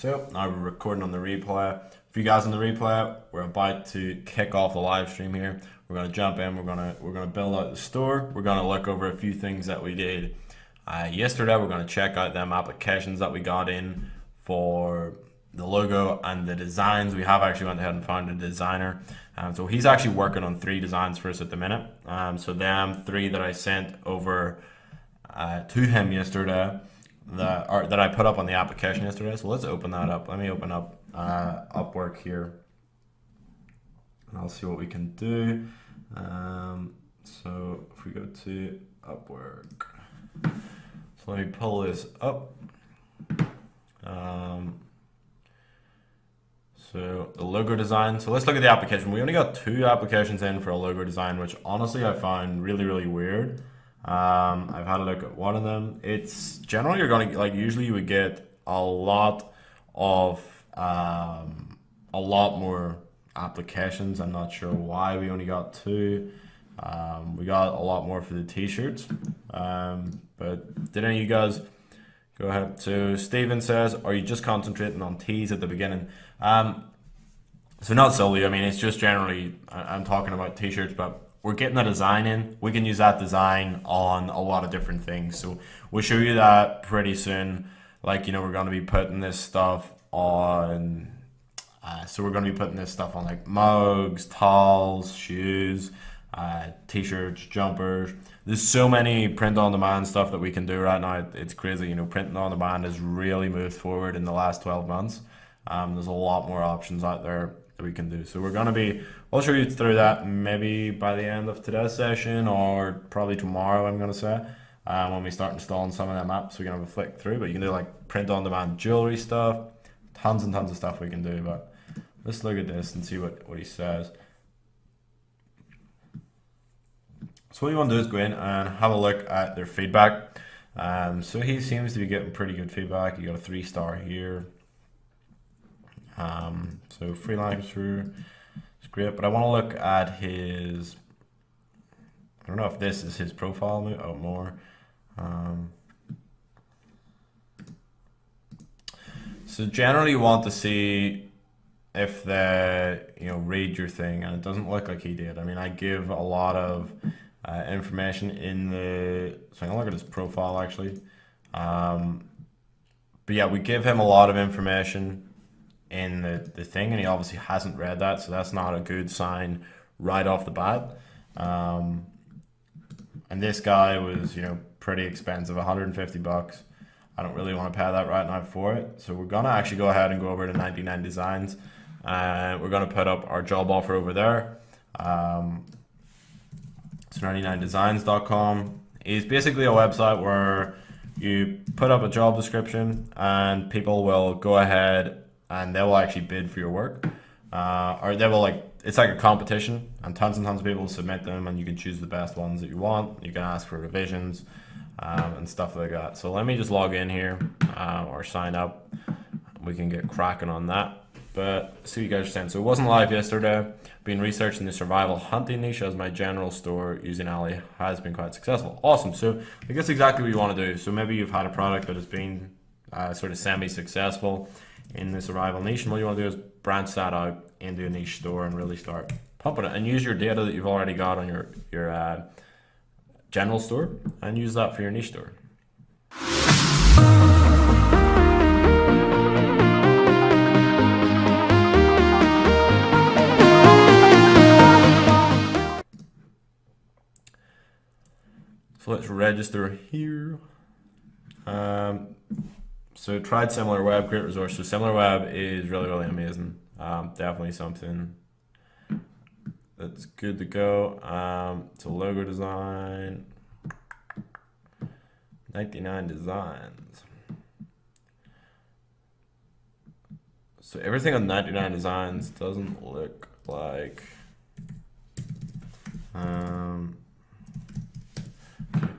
So now we're recording on the replay. For you guys on the replay, we're about to kick off the live stream here. We're gonna jump in. We're gonna build out the store. We're gonna look over a few things that we did yesterday. We're gonna check out them applications that we got in for the logo and the designs. We have actually went ahead and found a designer. So he's actually working on 3 designs for us at the minute. So them 3 that I sent over to him yesterday, that I put up on the application yesterday. So let's open that up. Let me open up Upwork here, and I'll see what we can do. So if we go to Upwork, so let me pull this up. So the logo design. So let's look at the application. We only got 2 applications in for a logo design, which honestly I found really weird. I've had a look at one of them. It's generally you're gonna like usually you would get a lot more applications. I'm not sure why we only got 2. We got a lot more for the t-shirts. But did any of you guys go ahead? So Steven says, are you just concentrating on tees at the beginning? So not solely. I mean, it's just generally I'm talking about t-shirts, but we're getting a design in. We can use that design on a lot of different things. So we'll show you that pretty soon. Like, you know, we're going to be putting this stuff on. So we're going to be putting this stuff on like mugs, towels, shoes, t-shirts, jumpers. There's so many print-on-demand stuff that we can do right now. It's crazy. You know, print-on-demand has really moved forward in the last 12 months. There's a lot more options out there that we can do. So we're going to be, I'll show you through that maybe by the end of today's session or probably tomorrow, I'm going to say, when we start installing some of them apps. We can have a flick through, but you can do like print-on-demand jewelry stuff, tons and tons of stuff we can do. But let's look at this and see what he says. So what you want to do is go in and have a look at their feedback. So he seems to be getting pretty good feedback. You got a 3-star here. So freelancer, it's great, but I want to look at his, I don't know if this is his profile more. So generally you want to see if they, you know, read your thing, and it doesn't look like he did. I mean, I give a lot of information in the, so I'm gonna look at his profile actually. But yeah, we give him a lot of information in the thing, and he obviously hasn't read that, so that's not a good sign right off the bat. And this guy was, you know, pretty expensive, 150 bucks. I don't really want to pay that right now for it, so we're gonna actually go ahead and go over to 99 Designs, and we're gonna put up our job offer over there. So 99designs.com is basically a website where you put up a job description and people will go ahead and they will actually bid for your work, or they will, like, it's like a competition, and tons of people will submit them, and you can choose the best ones that you want. You can ask for revisions and stuff like that. So let me just log in here or sign up. We can get cracking on that. But see what you guys are saying. So it wasn't live yesterday. Been researching the survival hunting niche as my general store using Ali has been quite successful. Awesome. So I guess exactly what you want to do. So maybe you've had a product that has been sort of semi-successful in the survival niche, and what you want to do is branch that out into a niche store and really start pumping it, and use your data that you've already got on your general store and use that for your niche store. So let's register here. So tried SimilarWeb, great resource. So SimilarWeb is really amazing. Definitely something that's good to go. So logo design, 99 Designs. So everything on 99 Designs doesn't look like.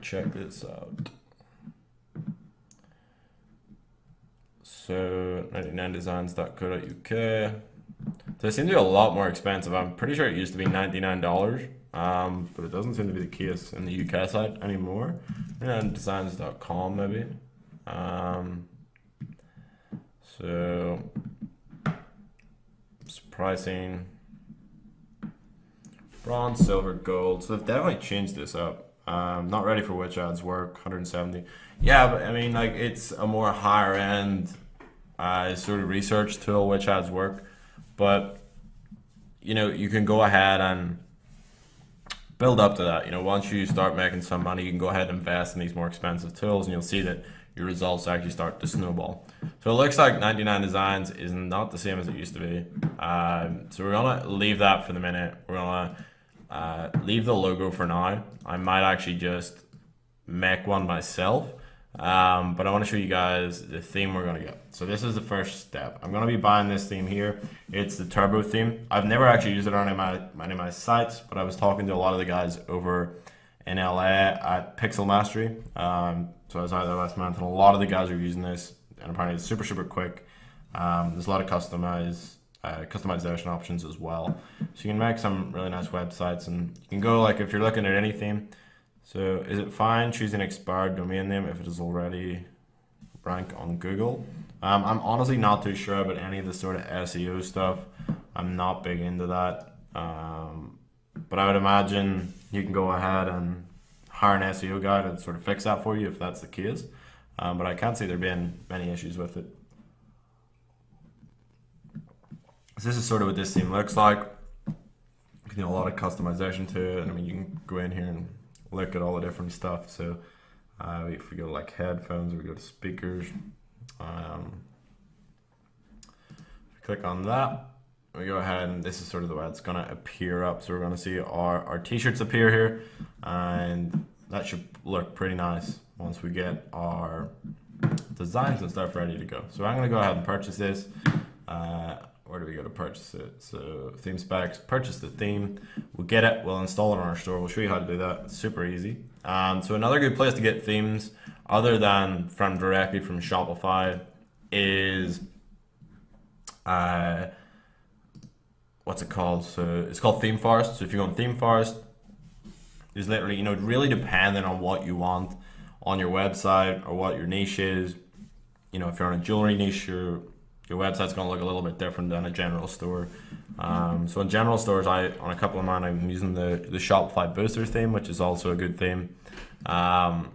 Check this out. So 99designs.co.uk. So they seem to be a lot more expensive. I'm pretty sure it used to be $99, but it doesn't seem to be the case in the UK side anymore. 99designs.com maybe. So pricing, bronze, silver, gold. So they've definitely changed this up. Not ready for which ads work, 170. Yeah, but I mean, like, it's a more higher end sort of research tool, which ads work. But you can go ahead and build up to that. Once you start making some money, you can go ahead and invest in these more expensive tools, and you'll see that your results actually start to snowball. So it looks like 99 Designs is not the same as it used to be. So we're gonna leave that for the minute. We're gonna leave the logo for now. I might actually just make one myself. But I want to show you guys the theme we're gonna get. So this is the first step. I'm gonna be buying this theme here. It's the Turbo theme. I've never actually used it on any of my sites, but I was talking to a lot of the guys over in LA at Pixel Mastery. So I was out there last month, and a lot of the guys are using this, and apparently it's super quick. There's a lot of customization options as well. So you can make some really nice websites, and you can go, like, if you're looking at any theme. So is it fine choosing expired domain name if it is already rank on Google? I'm honestly not too sure about any of the sort of SEO stuff. I'm not big into that. But I would imagine you can go ahead and hire an SEO guy to sort of fix that for you if that's the case. But I can't see there being many issues with it. So this is sort of what this theme looks like. A lot of customization to it. And I mean, you can go in here and look at all the different stuff. So if we go to like headphones, we go to speakers. If we click on that, we go ahead, and this is sort of the way it's gonna appear up. So we're gonna see our t-shirts appear here, and that should look pretty nice once we get our designs and stuff ready to go. So I'm gonna go ahead and purchase this. Where do we go to purchase it? So theme specs, purchase the theme. We'll get it, we'll install it on our store. We'll show you how to do that. It's super easy. So another good place to get themes other than directly from Shopify is what's it called? So it's called Theme Forest. So if you go on Theme Forest, there's literally, really depending on what you want on your website or what your niche is. If you're on a jewelry niche, your website's going to look a little bit different than a general store. So in general stores, on a couple of mine, I'm using the Shopify Booster theme, which is also a good theme. But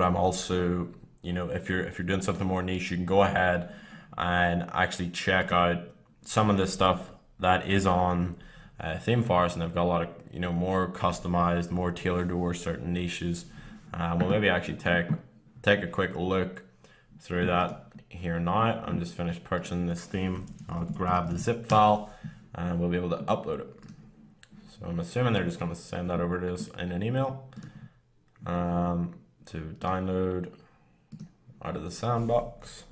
I'm also, if you're doing something more niche, you can go ahead and actually check out some of the stuff that is on Theme Forest, and they've got a lot of more customized, more tailored towards certain niches. We'll maybe actually take a quick look through that here now. I'm just finished purchasing this theme. I'll grab the zip file and we'll be able to upload it. So I'm assuming they're just going to send that over to us in an email to download out of the sandbox.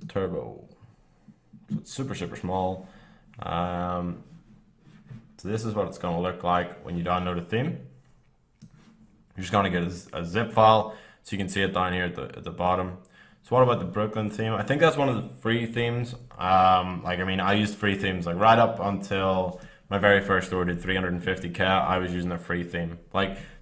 Turbo. So it's super small. So this is what it's going to look like when you download a theme. You're just going to get a zip file, so you can see it down here at the bottom. So what about the Brooklyn theme? I think that's one of the free themes. I used free themes like right up until my very first store did 350K. I was using a free theme.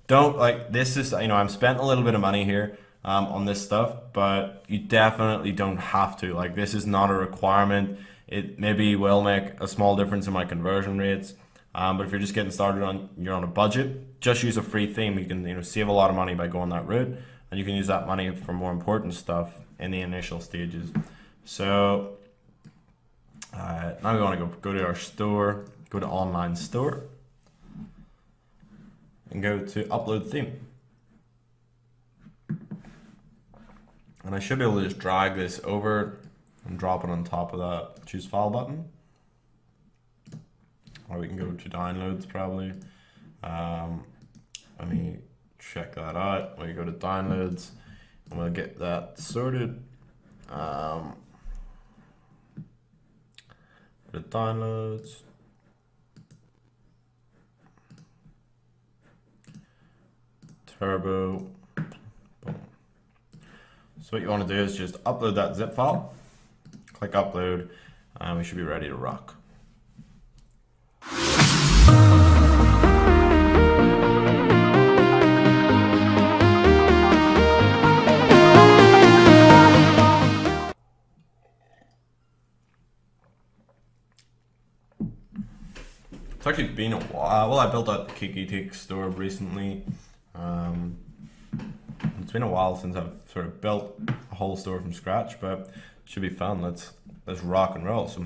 This is, I'm spending a little bit of money here on this stuff, but you definitely don't have to. This is not a requirement. It maybe will make a small difference in my conversion rates. But if you're just getting started you're on a budget, just use a free theme. You can save a lot of money by going that route, and you can use that money for more important stuff in the initial stages. So now we want to go to our store, go to online store, and go to upload theme. And I should be able to just drag this over and drop it on top of that choose file button. Or we can go to downloads probably. Let me check that out. We go to downloads and we'll get that sorted. Go to downloads. Turbo. Boom. So what you want to do is just upload that zip file. Click upload and we should be ready to rock. It's actually been a while. Well, I built out the Kiki store recently. It's been a while since I've sort of built a whole store from scratch, but it should be fun. Let's rock and roll. So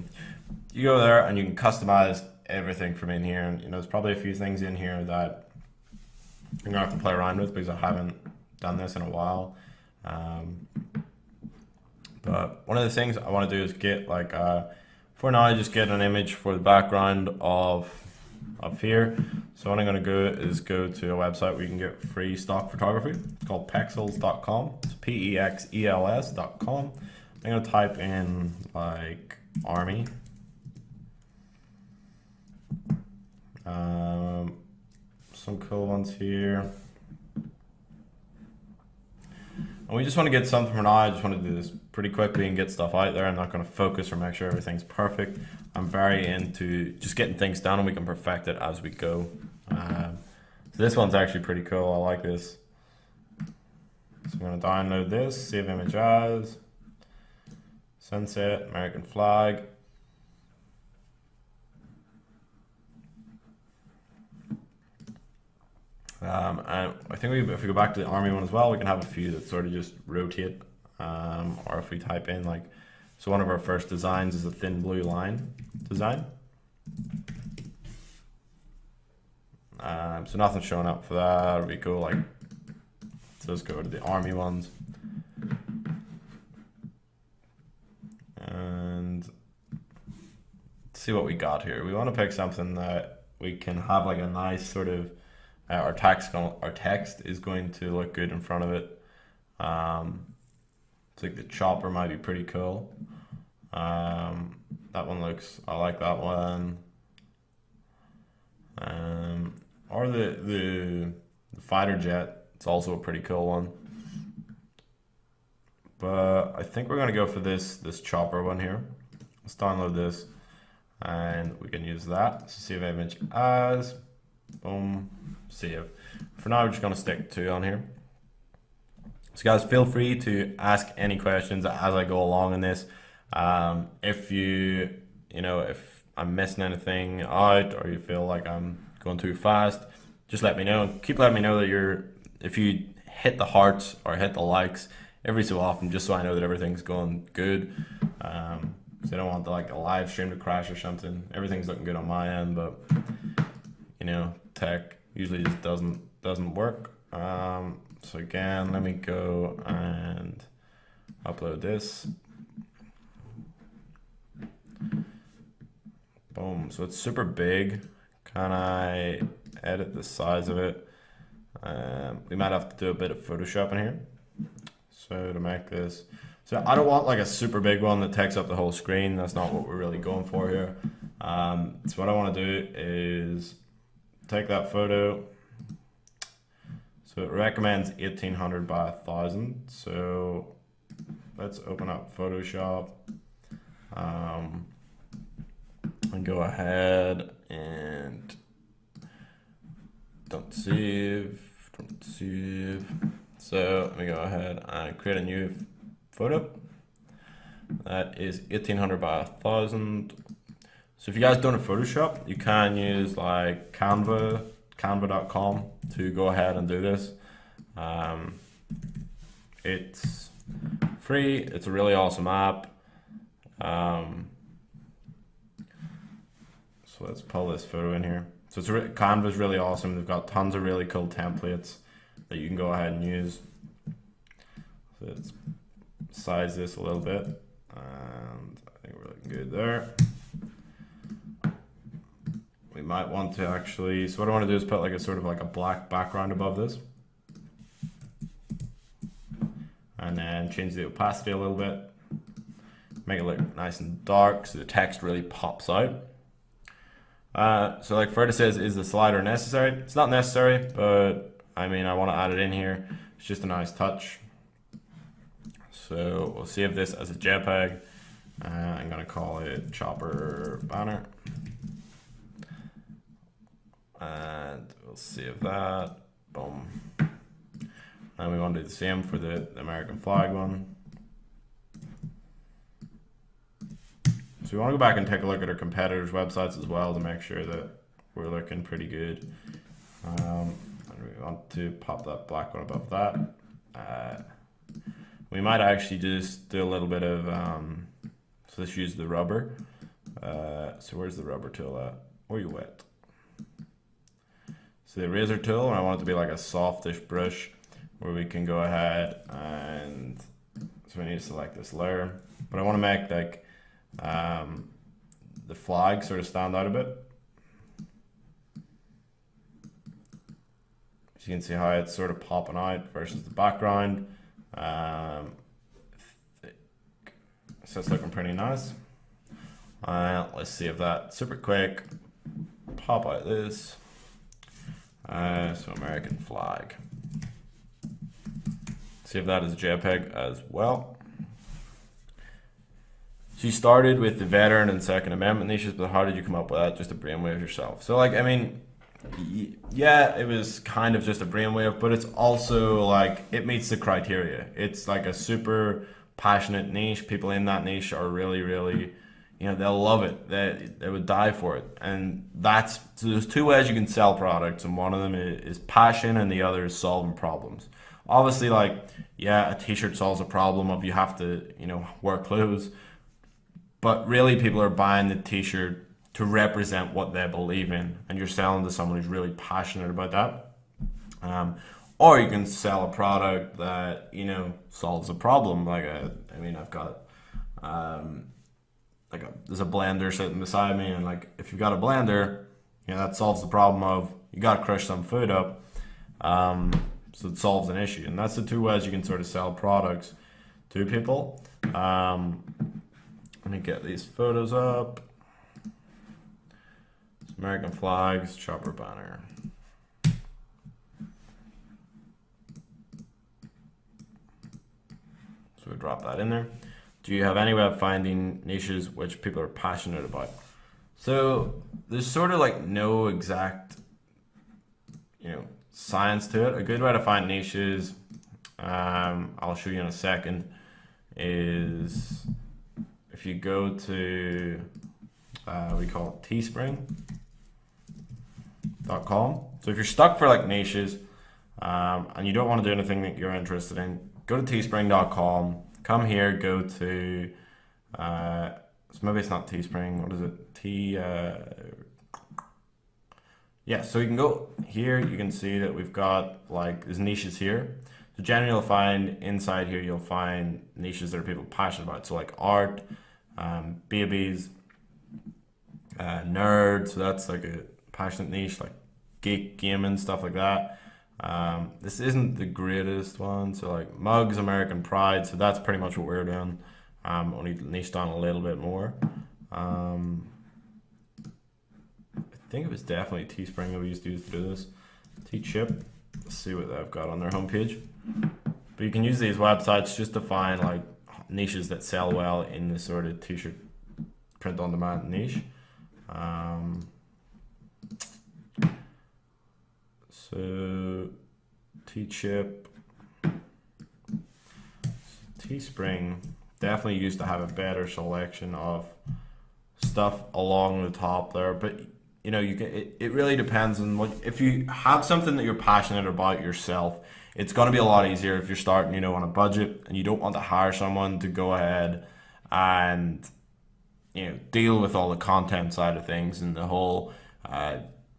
you go there and you can customize everything from in here. And there's probably a few things in here that I'm gonna have to play around with because I haven't done this in a while. But one of the things I want to do is get like for now, just get an image for the background of here. So what I'm going to go is go to a website where you can get free stock photography. It's called pexels.com. It's pexels.com. I'm going to type in like army. Some cool ones here. And we just want to get something for now. I just want to do this pretty quickly and get stuff out there. I'm not going to focus or make sure everything's perfect. I'm very into just getting things done and we can perfect it as we go. So this one's actually pretty cool. I like this. So I'm going to download this, save image as, sunset, American flag. And I think if we go back to the army one as well, we can have a few that sort of just rotate. Or if we type in like, so one of our first designs is a thin blue line design. So nothing's showing up for that. We go like, so let's go to the army ones. And see what we got here. We want to pick something that we can have like a nice sort of, our text is going to look good in front of it. It's like the chopper might be pretty cool. That one looks, I like that one. Or the fighter jet, it's also a pretty cool one. But I think we're gonna go for this chopper one here. Let's download this and we can use that. So save image as, boom, save. For now, we're just gonna stick 2 on here. So guys, feel free to ask any questions as I go along in this. If if I'm missing anything out or you feel like I'm going too fast, just let me know. Keep letting me know that if you hit the hearts or hit the likes every so often, just so I know that everything's going good. So I don't want a live stream to crash or something. Everything's looking good on my end, but tech usually just doesn't work. So again, let me go and upload this. Boom. So it's super big. Can I edit the size of it? We might have to do a bit of Photoshop in here. So to make this, so I don't want like a super big one that takes up the whole screen. That's not what we're really going for here. So what I want to do is take that photo. So it recommends 1800 by 1000. So let's open up Photoshop and go ahead and don't save. So let me go ahead and create a new photo. That is 1800 by 1000. So if you guys don't have Photoshop, you can use like canva.com to go ahead and do this. It's free. It's a really awesome app. So let's pull this photo in here. So Canva's really awesome. They've got tons of really cool templates that you can go ahead and use. So let's size this a little bit, and I think we're looking good there. We might want to actually, so what I want to do is put like a sort of like a black background above this. And then change the opacity a little bit. Make it look nice and dark so the text really pops out. So like Ferda says, is the slider necessary? It's not necessary, but I mean, I want to add it in here. It's just a nice touch. So we'll save this as a JPEG. I'm going to call it chopper banner. And we'll save that. Boom. And we want to do the same for the American flag one. So we want to go back and take a look at our competitors' websites as well to make sure that we're looking pretty good. And we want to pop that black one above that. We might actually just do a little bit of, so let's use the rubber. So where's the rubber tool at? Or you wet? So the razor tool, and I want it to be like a softish brush where we can go ahead and, so we need to select this layer, but I want to make like the flag sort of stand out a bit. So you can see how it's sort of popping out versus the background. So it's looking pretty nice. Let's see if that super quick, pop out this. So American flag. See if that is a JPEG as well. So you started with the veteran and Second Amendment niches, but how did you come up with that? Just a brainwave yourself. So like, I mean, yeah, it was kind of just a brainwave, but it's also like, it meets the criteria. It's like a super passionate niche. People in that niche are really, really, you know, they'll love it. They would die for it. And that's, so there's two ways you can sell products, and one of them is passion and the other is solving problems. Obviously, like, yeah, a t-shirt solves a problem of you have to, you know, wear clothes, but really people are buying the t-shirt to represent what they believe in, and you're selling to someone who's really passionate about that. Or you can sell a product that, you know, solves a problem. Like, I mean, I've got, there's a blender sitting beside me, and like, if you've got a blender, you know, that solves the problem of you got to crush some food up. So it solves an issue, and that's the two ways you can sort of sell products to people. Let me get these photos up. American flags, chopper banner. So we drop that in there. Do you have any way of finding niches which people are passionate about? So there's sort of like no exact, you know, science to it. A good way to find niches, I'll show you in a second, is if you go to, we call it teespring.com. So if you're stuck for like niches, and you don't want to do anything that you're interested in, go to teespring.com, come here, go to, so maybe it's not Teespring, what is it? Yeah, so you can go here, you can see that we've got like, there's niches here. So generally you'll find inside here, you'll find niches that are people passionate about. So like art, babies, nerd, so that's like a passionate niche, like geek, gaming, stuff like that. This isn't the greatest one, so like mugs, American pride, so that's pretty much what we're doing. Only niched on a little bit more. I think it was definitely Teespring that we used to use to do this. T-Chip, let's see what they've got on their homepage. But you can use these websites just to find like niches that sell well in this sort of t-shirt print on demand niche. So T-Chip, Teespring definitely used to have a better selection of stuff along the top there, but you know, you can, it really depends on what, if you have something that you're passionate about yourself, it's going to be a lot easier if you're starting, you know, on a budget and you don't want to hire someone to go ahead and, you know, deal with all the content side of things and the whole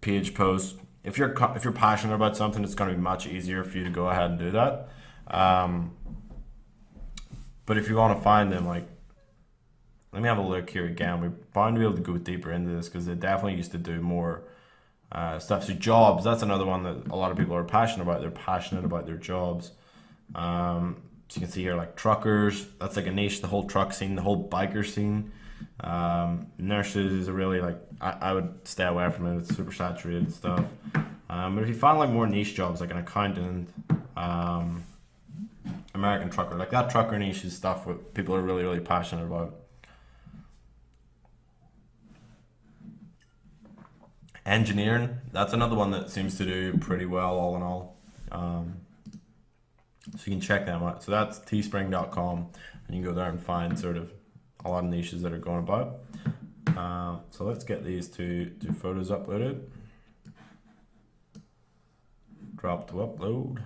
page post. If you're passionate about something, it's going to be much easier for you to go ahead and do that. But if you want to find them, like, let me have a look here again. We're bound to be able to go deeper into this because they definitely used to do more stuff. So jobs, that's another one that a lot of people are passionate about. They're passionate about their jobs. So you can see here, like truckers, that's like a niche, the whole truck scene, the whole biker scene. Nurses is a really, like, I would stay away from it. It's super saturated stuff. But if you find like more niche jobs, like an accountant, American trucker, like that trucker niche is stuff what people are really, really passionate about. Engineering, that's another one that seems to do pretty well all in all. So you can check them out. So that's teespring.com, and you can go there and find sort of a lot of niches that are going about. So let's get these two photos uploaded. drop to upload.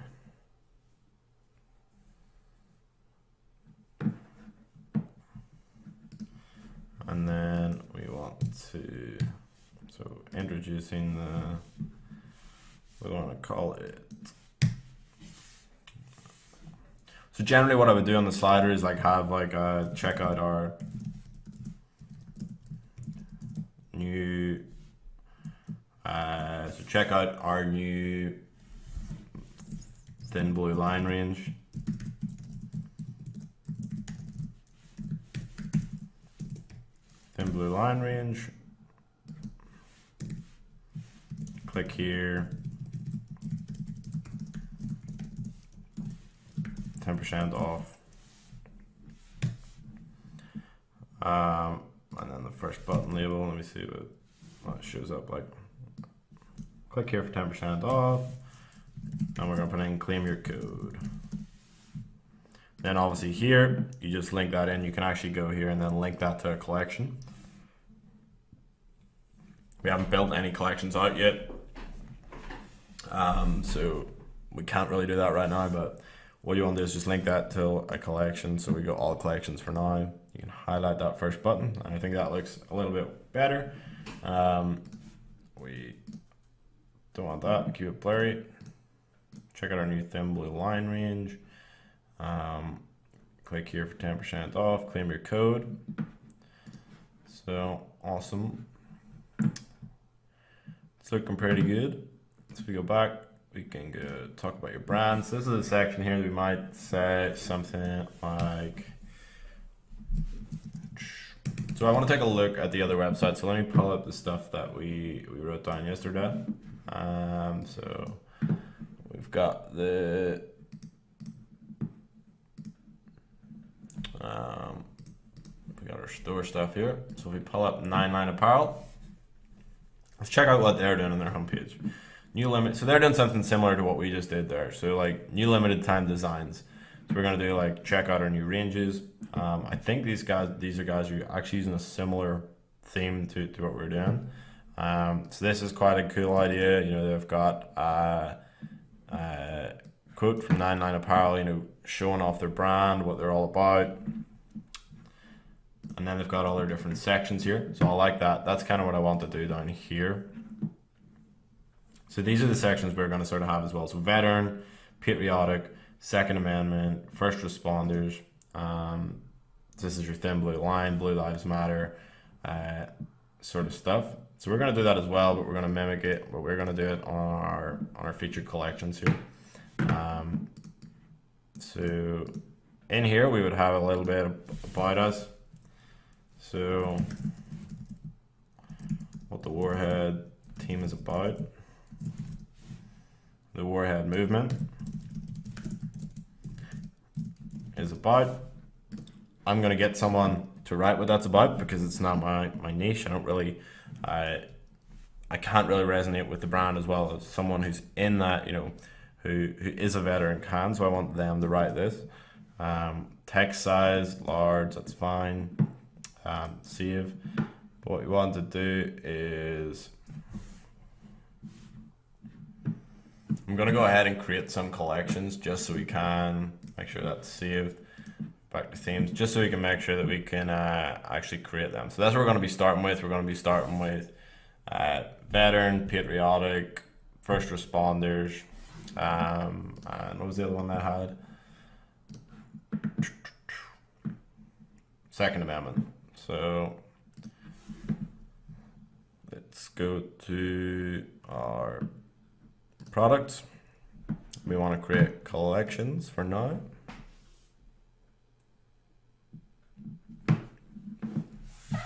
And then we want to, so introducing the, we want to call it. So generally what I would do on the slider is like have like a check out our new, so check out our new thin blue line range. Thin blue line range. Click here. 10% off. And then the first button label, let me see what it shows up like. Click here for 10% off. And we're gonna put in claim your code. Then obviously here, you just link that in. You can actually go here and then link that to a collection. We haven't built any collections out yet. So we can't really do that right now, but what you want to do is just link that to a collection. So we got all collections for now. You can highlight that first button, and I think that looks a little bit better. We don't want that, keep it blurry. Check out our new thin blue line range. Click here for 10% off, claim your code. So awesome. It's looking pretty good. So if we go back, we can go talk about your brands. This is a section here that we might say something like, so I want to take a look at the other website. So let me pull up the stuff that we wrote down yesterday. So we've got the we got our store stuff here. So if we pull up 99 Apparel, let's check out what they're doing on their homepage. New limit, so they're doing something similar to what we just did there. So like new limited time designs. So we're gonna do like check out our new ranges. I think these are guys who are actually using a similar theme to what we're doing. So this is quite a cool idea. You know, they've got a quote from 99 Apparel, you know, showing off their brand, what they're all about. And then they've got all their different sections here. So I like that. That's kind of what I want to do down here. So these are the sections we're going to sort of have as well. So veteran, patriotic, Second Amendment, first responders. This is your thin blue line, Blue Lives Matter, sort of stuff. So we're going to do that as well, but we're going to mimic it. But we're going to do it on our featured collections here. So in here we would have a little bit about us. So what the Warhead team is about. The Warhead movement is about. I'm gonna get someone to write what that's about because it's not my niche. I don't really, I can't really resonate with the brand as well as someone who's in that, you know, who is a veteran can. So I want them to write this. Text size large, that's fine. Save. But what we want to do is, I'm going to go ahead and create some collections just so we can make sure that's saved. Back to themes, just so we can make sure that we can actually create them. So that's what we're going to be starting with. We're going to be starting with veteran, patriotic, first responders, and what was the other one that I had? Second Amendment. So let's go to our products. We want to create collections for now.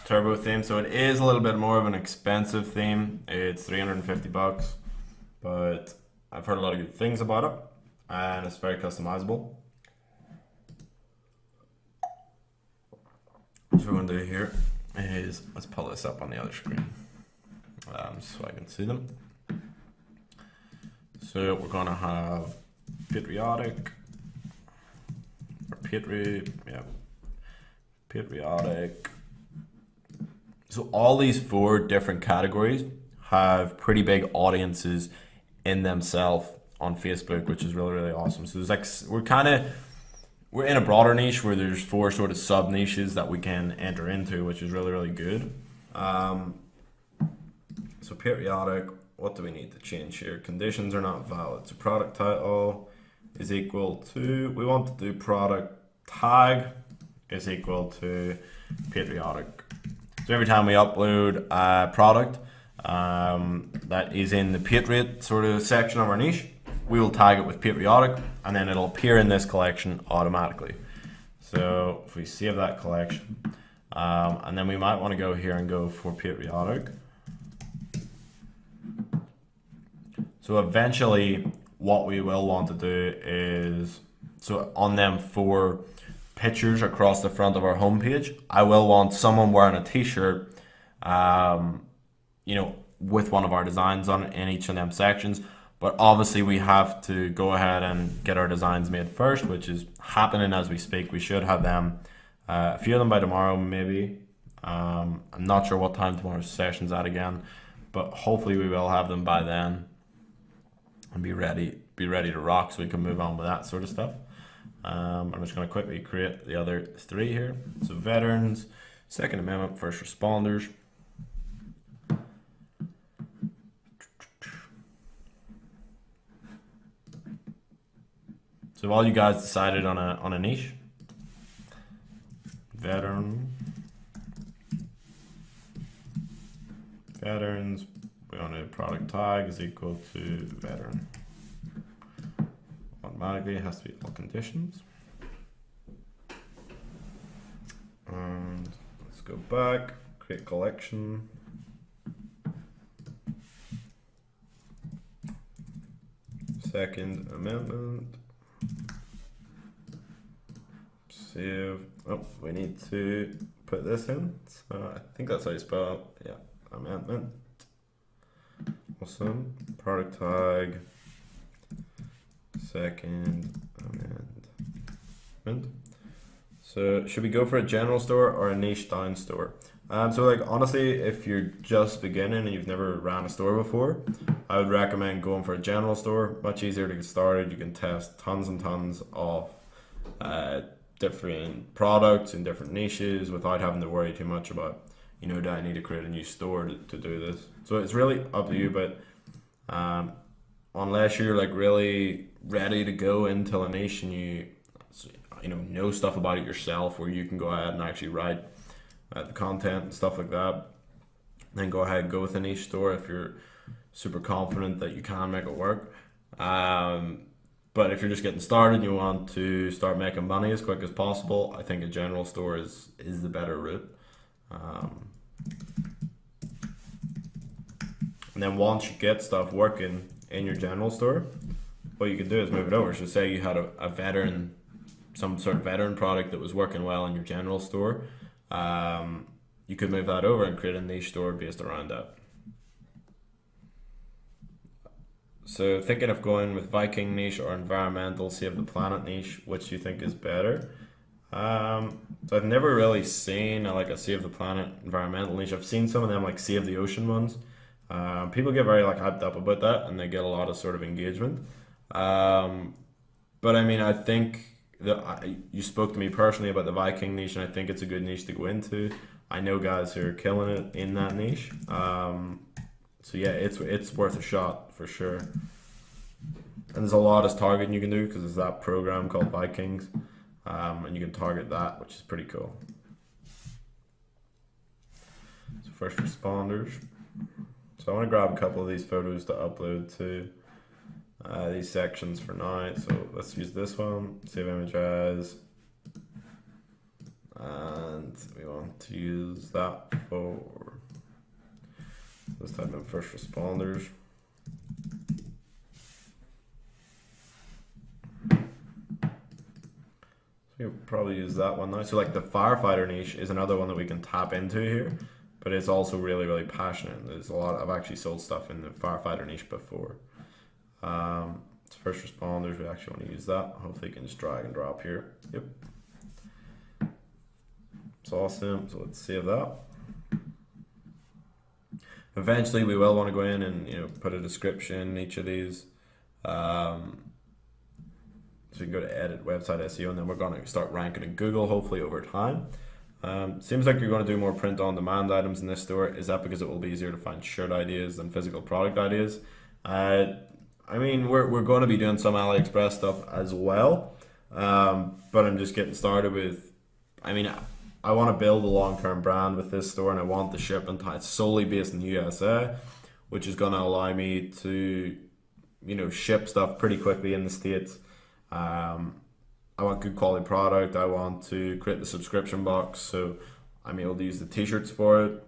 Turbo theme, so it is a little bit more of an expensive theme. It's 350 bucks, but I've heard a lot of good things about it, and it's very customizable. So what we're going to do here is, let's pull this up on the other screen so I can see them. So we're going to have patriotic, or patriotic. So all these 4 different categories have pretty big audiences in themselves on Facebook, which is really, really awesome. So there's like, we're in a broader niche where there's 4 sort of sub niches that we can enter into, which is really, really good. So periodic, what do we need to change here? Conditions are not valid. So product title is equal to, we want to do product tag is equal to patriotic. So every time we upload a product that is in the patriot sort of section of our niche, we will tag it with patriotic, and then it'll appear in this collection automatically. So if we save that collection, and then we might want to go here and go for patriotic. So eventually what we will want to do is, so on them 4 pictures across the front of our homepage, I will want someone wearing a t-shirt, you know, with one of our designs on it in each of them sections. But obviously we have to go ahead and get our designs made first, which is happening as we speak. We should have them, a few of them by tomorrow, maybe. I'm not sure what time tomorrow's session's at again, but hopefully we will have them by then and be ready to rock, so we can move on with that sort of stuff. I'm just going to quickly create the other 3 here. So veterans, Second Amendment, first responders. So all you guys decided on a niche. Veterans, we want a product tag is equal to veteran. Automatically it has to be all conditions. And let's go back, create collection. Second Amendment. Save. Oh, we need to put this in. So I think that's how you spell it. Yeah, amendment. Awesome. Product tag. Second amendment. So should we go for a general store or a niche down store? So like honestly, if you're just beginning and you've never ran a store before, I would recommend going for a general store. Much easier to get started. You can test tons and tons of different products in different niches without having to worry too much about, you know, do I need to create a new store to do this? So it's really up to you, but unless you're like really ready to go into a niche and you know stuff about it yourself, where you can go ahead and actually write the content and stuff like that, then go ahead and go with a niche store if you're super confident that you can make it work. But if you're just getting started and you want to start making money as quick as possible, I think a general store is the better route. And then once you get stuff working in your general store, what you can do is move it over. So say you had a veteran, some sort of veteran product that was working well in your general store, you could move that over and create a niche store based around that. So thinking of going with Viking niche or environmental save the planet niche, which do you think is better? So I've never really seen like a save the planet environmental niche. I've seen some of them like save the ocean ones. People get very like hyped up about that and they get a lot of sort of engagement. But I mean, I think that you spoke to me personally about the Viking niche, and I think it's a good niche to go into. I know guys who are killing it in that niche. So yeah, it's worth a shot for sure. And there's a lot of targeting you can do because there's that program called Vikings, and you can target that, which is pretty cool. So first responders. So I want to grab a couple of these photos to upload to these sections for now. So let's use this one, save image as, and we want to use that for, let's type in first responders. So you'll probably use that one now. So like the firefighter niche is another one that we can tap into here, but it's also really, really passionate. There's a lot, I've actually sold stuff in the firefighter niche before. It's first responders, we actually want to use that. Hopefully you can just drag and drop here. Yep. It's awesome, so let's save that. Eventually we will want to go in and put a description in each of these. So we can go to edit website SEO, and then we're going to start ranking in Google, hopefully over time. Seems like you're going to do more print on demand items in this store. Is that because it will be easier to find shirt ideas than physical product ideas? I mean, we're going to be doing some AliExpress stuff as well, but I'm just getting started with. I mean, I want to build a long-term brand with this store, and I want the shipping time solely based in the USA, which is going to allow me to, ship stuff pretty quickly in the States. I want good quality product. I want to create the subscription box, so I'm able to use the t-shirts for it.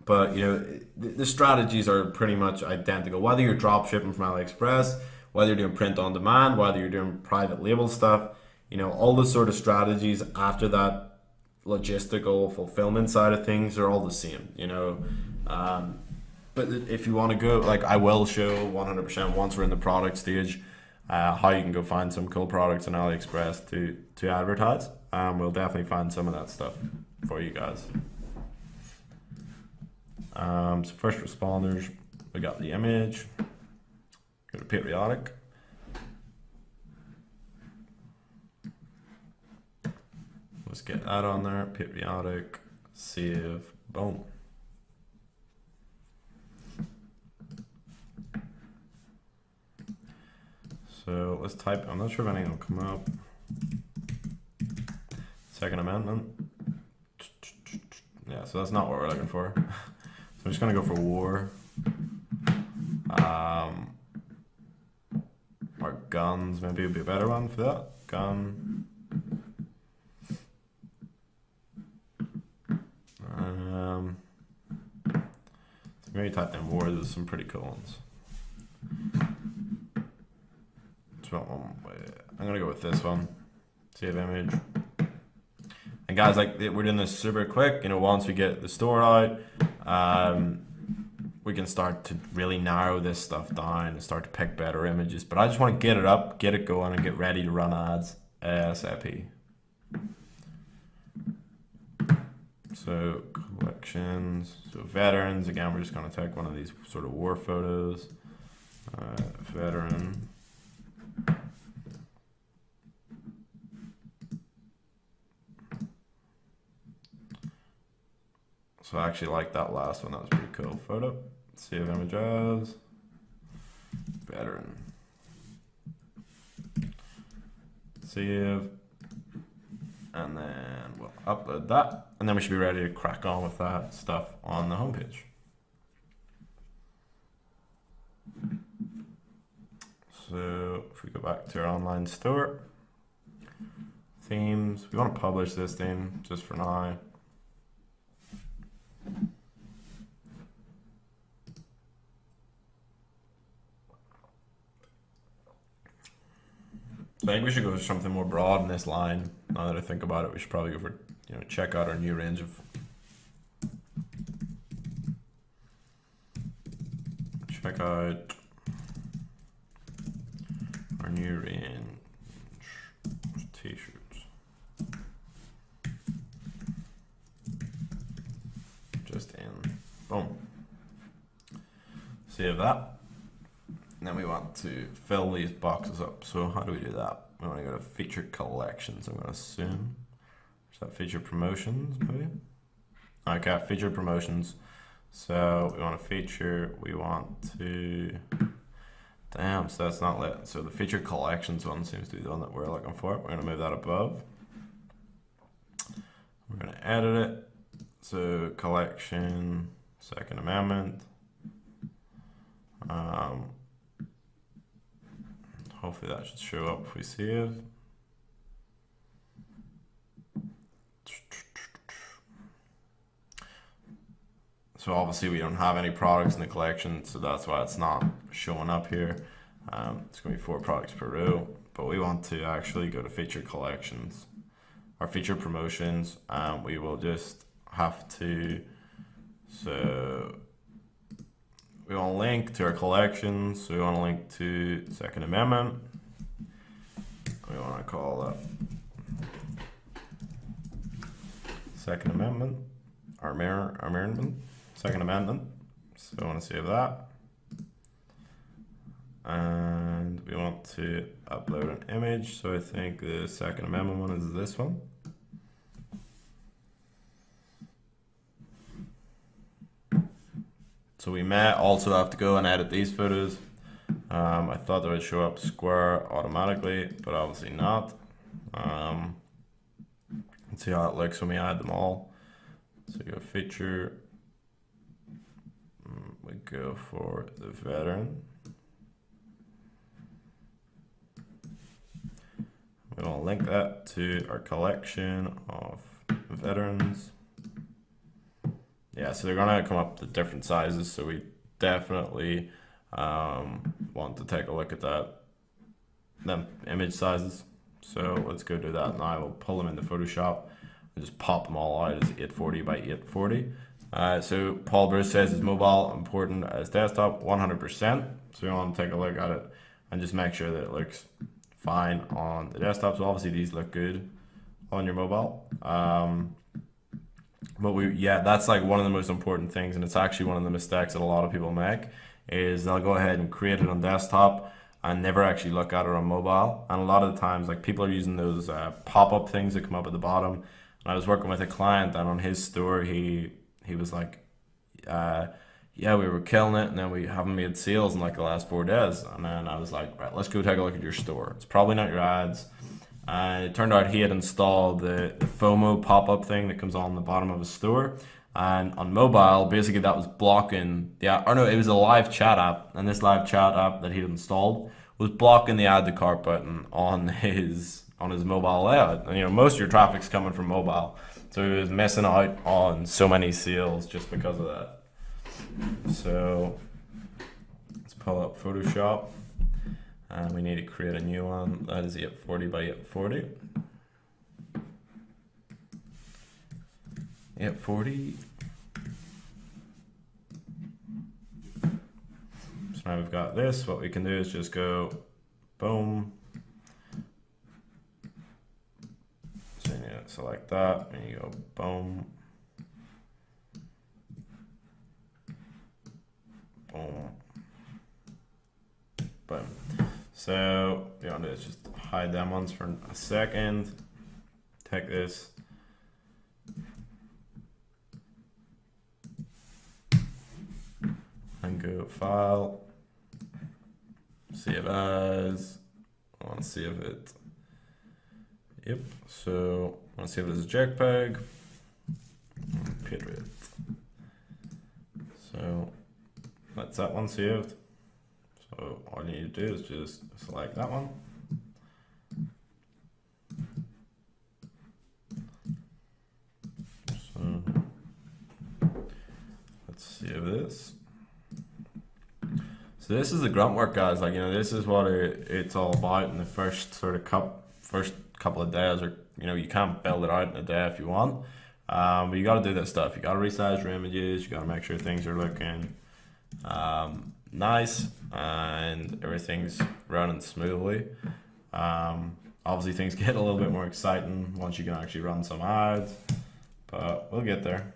But the strategies are pretty much identical. Whether you're drop shipping from AliExpress, whether you're doing print on demand, whether you're doing private label stuff, all the sort of strategies after that logistical fulfillment side of things are all the same. But if you want to go, like, I will show 100% once we're in the product stage how you can go find some cool products on AliExpress to advertise. We'll definitely find some of that stuff for you guys. So first responders, we got the image. Go to periodic. Let's get that on there. Periodic, save, boom. So let's type, I'm not sure if anything will come up. Second Amendment. Yeah, so that's not what we're looking for. So I'm just gonna go for war. Or guns, maybe would be a better one for that. Gun. So maybe type in war, there's some pretty cool ones. I'm gonna go with this one. Save image. And guys, like, we're doing this super quick. Once we get the store out, we can start to really narrow this stuff down and start to pick better images. But I just want to get it up, get it going, and get ready to run ads ASAP. So collections. So veterans. Again, we're just gonna take one of these sort of war photos. Veteran. So I actually like that last one. That was a pretty cool photo. Save image as veteran. Save. And then we'll upload that. And then we should be ready to crack on with that stuff on the homepage. So if we go back to our online store, themes, we want to publish this theme just for now. So I think we should go for something more broad in this line. Now that I think about it, we should probably go for, check out our new range of. Check out our new range of t-shirts. Just in. Boom. Save that. And then we want to fill these boxes up. So how do we do that? We want to go to feature collections, I'm going to assume. Is that feature promotions, maybe? Okay, feature promotions. So we want to feature, we want to, damn, so that's not lit. So the feature collections one seems to be the one that we're looking for. We're going to move that above. We're going to edit it. So collection, Second Amendment. Hopefully that should show up if we save. So obviously we don't have any products in the collection, so that's why it's not showing up here. It's going to be 4 products per row, but we want to actually go to feature collections or feature promotions, and we will just have to, so we want to link to our collections, so we want to link to Second Amendment. We want to call that Second Amendment, our amendment, Second Amendment. So I want to save that. and we want to upload an image. So I think the Second Amendment one is this one. So we may also have to go and edit these photos. I thought they would show up square automatically, but obviously not. Let's see how it looks when we add them all. So go feature, we go for the veteran. We want to link that to our collection of veterans. Yeah, so they're gonna come up to different sizes, so we definitely want to take a look at them image sizes. So let's go do that now. We'll pull them into Photoshop and just pop them all out as 840 by 840. So Paul Bruce says, is mobile important as desktop? 100%. So we want to take a look at it and just make sure that it looks fine on the desktop. So obviously these look good on your mobile. But that's like one of the most important things, and it's actually one of the mistakes that a lot of people make, is they'll go ahead and create it on desktop and never actually look at it on mobile. And a lot of the times, like, people are using those pop-up things that come up at the bottom. And I was working with a client, and on his store, he was like, yeah, we were killing it, and then we haven't made sales in like the last 4 days. And then I was like, right, let's go take a look at your store. It's probably not your ads. And it turned out he had installed the FOMO pop-up thing that comes on the bottom of his store. And on mobile, basically that was blocking the app, or no, it was a live chat app. And this live chat app that he'd installed was blocking the add to cart button on his mobile layout. And most of your traffic's coming from mobile. So he was missing out on so many sales just because of that. So let's pull up Photoshop. And we need to create a new one. That is 840 by 840. 840. So now we've got this. What we can do is just go boom. So you need to select that, and you go boom. Boom. Boom. So what you want to do is just hide them ones for a second. Take this. And go file. Save as. I want to save it. Yep. So I want to save it as a JPEG. Patriot. So that's that one saved. So all you need to do is just select that one. So let's save this. So this is the grunt work, guys. Like, this is what it's all about in the first couple of days, or you can't build it out in a day if you want. But you got to do this stuff. You got to resize your images. You got to make sure things are looking nice and everything's running smoothly. Obviously things get a little bit more exciting once you can actually run some ads, but we'll get there.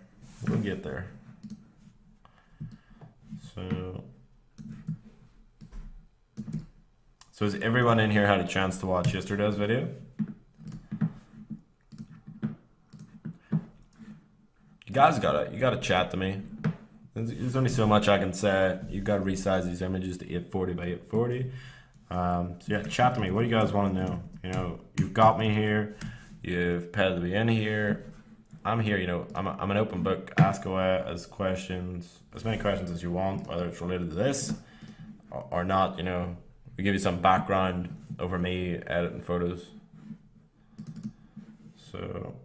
So has everyone in here had a chance to watch yesterday's video? You guys gotta chat to me. There's only so much I can say. You've got to resize these images to 840 by 840. So yeah, chat to me. What do you guys want to know? You've got me here. You've paid to be in here. I'm here. I'm an open book. Ask away as many questions as you want, whether it's related to this or not. We give you some background over me editing photos. So.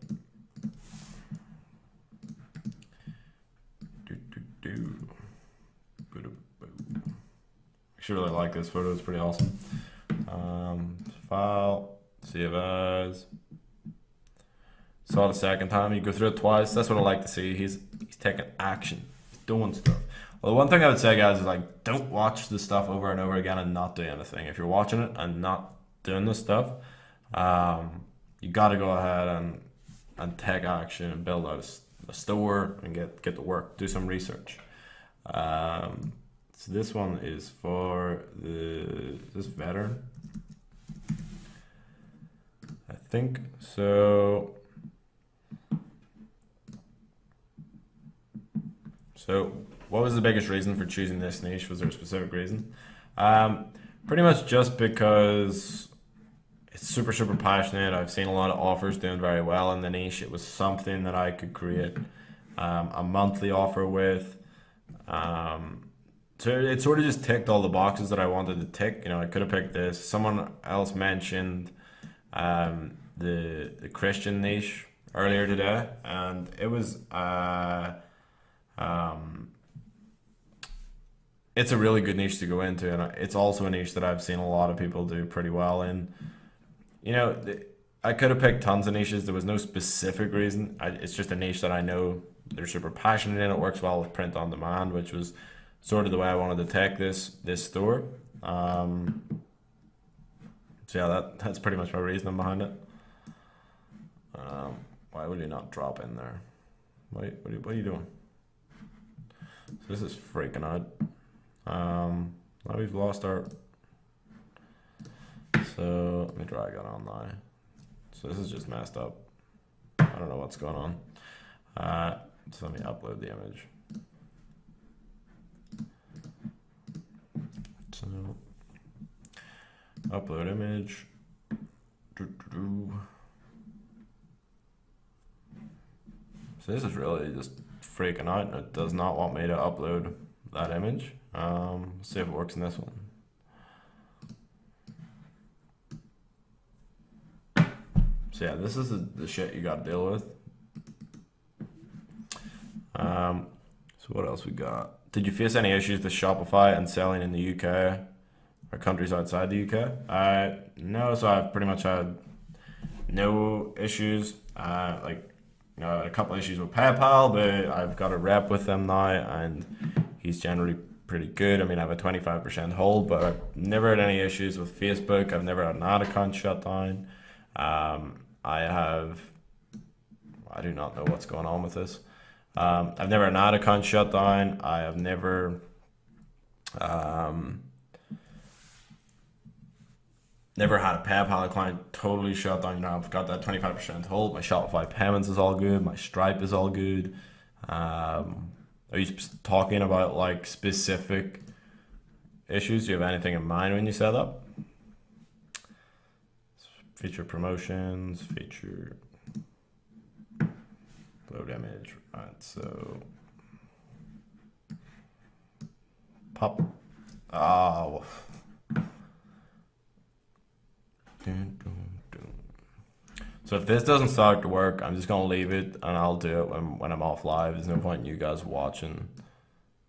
I actually really like this photo, it's pretty awesome. File, save as. Saw it a second time, you go through it twice. That's what I like to see. He's taking action, he's doing stuff. Well, the one thing I would say, guys, is like, don't watch the stuff over and over again and not do anything. If you're watching it and not doing this stuff, you got to go ahead and take action and build out a store and get to work, do some research. So this one is for this veteran. I think so. So what was the biggest reason for choosing this niche? Was there a specific reason? Pretty much just because it's super passionate. I've seen a lot of offers doing very well in the niche. It was something that I could create a monthly offer with. So it sort of just ticked all the boxes that I wanted to tick. You know, I could have picked this. Someone else mentioned the Christian niche earlier today, and it was it's a really good niche to go into, and it's also a niche that I've seen a lot of people do pretty well in. You know, I could have picked tons of niches. There was no specific reason. It's just a niche that I know they're super passionate in. It works well with print on demand, which was sort of the way I wanted to take this store. So yeah, that's pretty much my reasoning behind it. Why would you not drop in there? Wait, what are you doing? So this is freaking out. Now we've lost our. So let me drag it on now. So this is just messed up. I don't know what's going on. So let me upload the image. So upload image. So this is really just freaking out, and it does not want me to upload that image. Let's see if it works in this one. So yeah, this is the shit you got to deal with. So what else we got? Did you face any issues with Shopify and selling in the UK or countries outside the UK? No, so I've pretty much had no issues. A couple issues with PayPal, but I've got a rep with them now, and he's generally pretty good. I mean, I have a 25% hold, but I've never had any issues with Facebook. I've never had an ad account shut down. I do not know what's going on with this. I've never had an ad account shut down. I have never never had a PayPal account totally shut down. You know, I've got that 25% hold. My Shopify payments is all good. My Stripe is all good. Are you talking about like specific issues? Do you have anything in mind when you set up? Feature promotions, feature load image. Right, so pop. Oh. So if this doesn't start to work, I'm just gonna leave it, and I'll do it when I'm off live. There's no point in you guys watching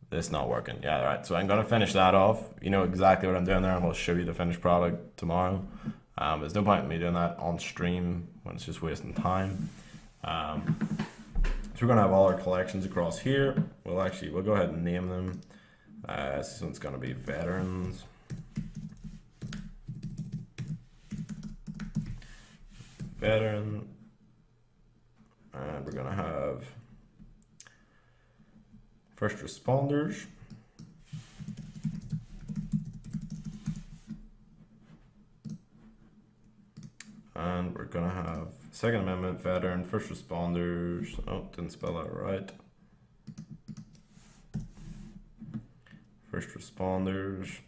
this not working. Yeah, all right. So I'm gonna finish that off. You know exactly what I'm doing there. I'm gonna show you the finished product tomorrow. There's no point in me doing that on stream when it's just wasting time. So we're gonna have all our collections across here. We'll go ahead and name them. This one's gonna be veterans. Veteran, and we're gonna have first responders, and we're gonna have Second Amendment veteran, first responders. Oh, didn't spell that right. First responders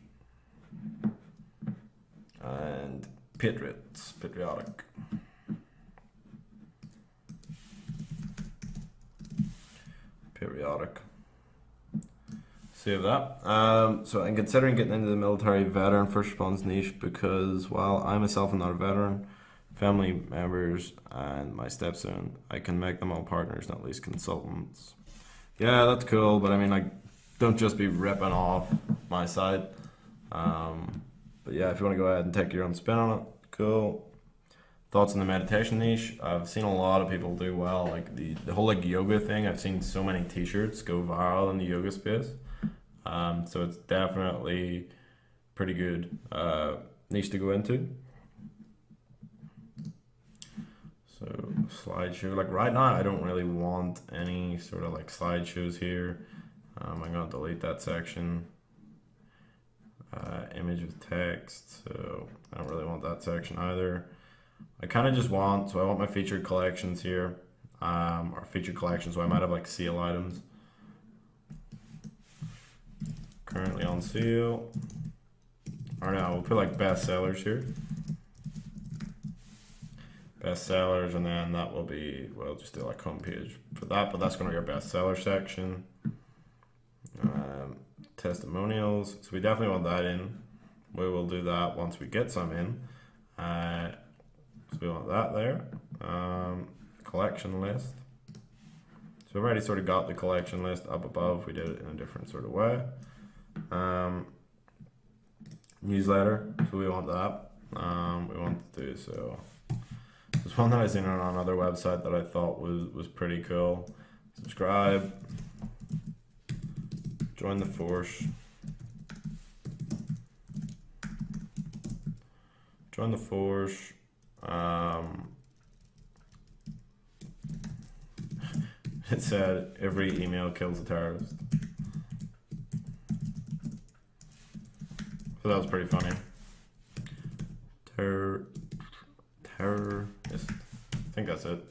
and patriotic. Periodic. Save that. So I'm considering getting into the military veteran first response niche because while I myself am not a veteran, family members and my stepson, I can make them all partners, not least consultants. Yeah, that's cool, but I mean, like, don't just be ripping off my side. But yeah, if you want to go ahead and take your own spin on it, cool. Thoughts on the meditation niche? I've seen a lot of people do well, like the whole like yoga thing. I've seen so many t-shirts go viral in the yoga space. So it's definitely pretty good niche to go into. So slideshow, like right now I don't really want any sort of like slideshows here. I'm gonna delete that section. image with text, so I don't really want that section either. I kind of just want, so I want my featured collections here, or featured collections, so I might have like sale items. Currently on sale. Or no, we'll put like best sellers here. Best sellers, and then that will be, well, just do like homepage for that, but that's going to be our best seller section. Testimonials, so we definitely want that in. We will do that once we get some in. So we want that there. Collection list. So we've already sort of got the collection list up above. We did it in a different sort of way. Newsletter, so we want that. We want to do so. There's one that I seen on another website that I thought was pretty cool. Subscribe. Join the force. Join the force. It said every email kills a terrorist. So that was pretty funny. Terrorist. I think that's it.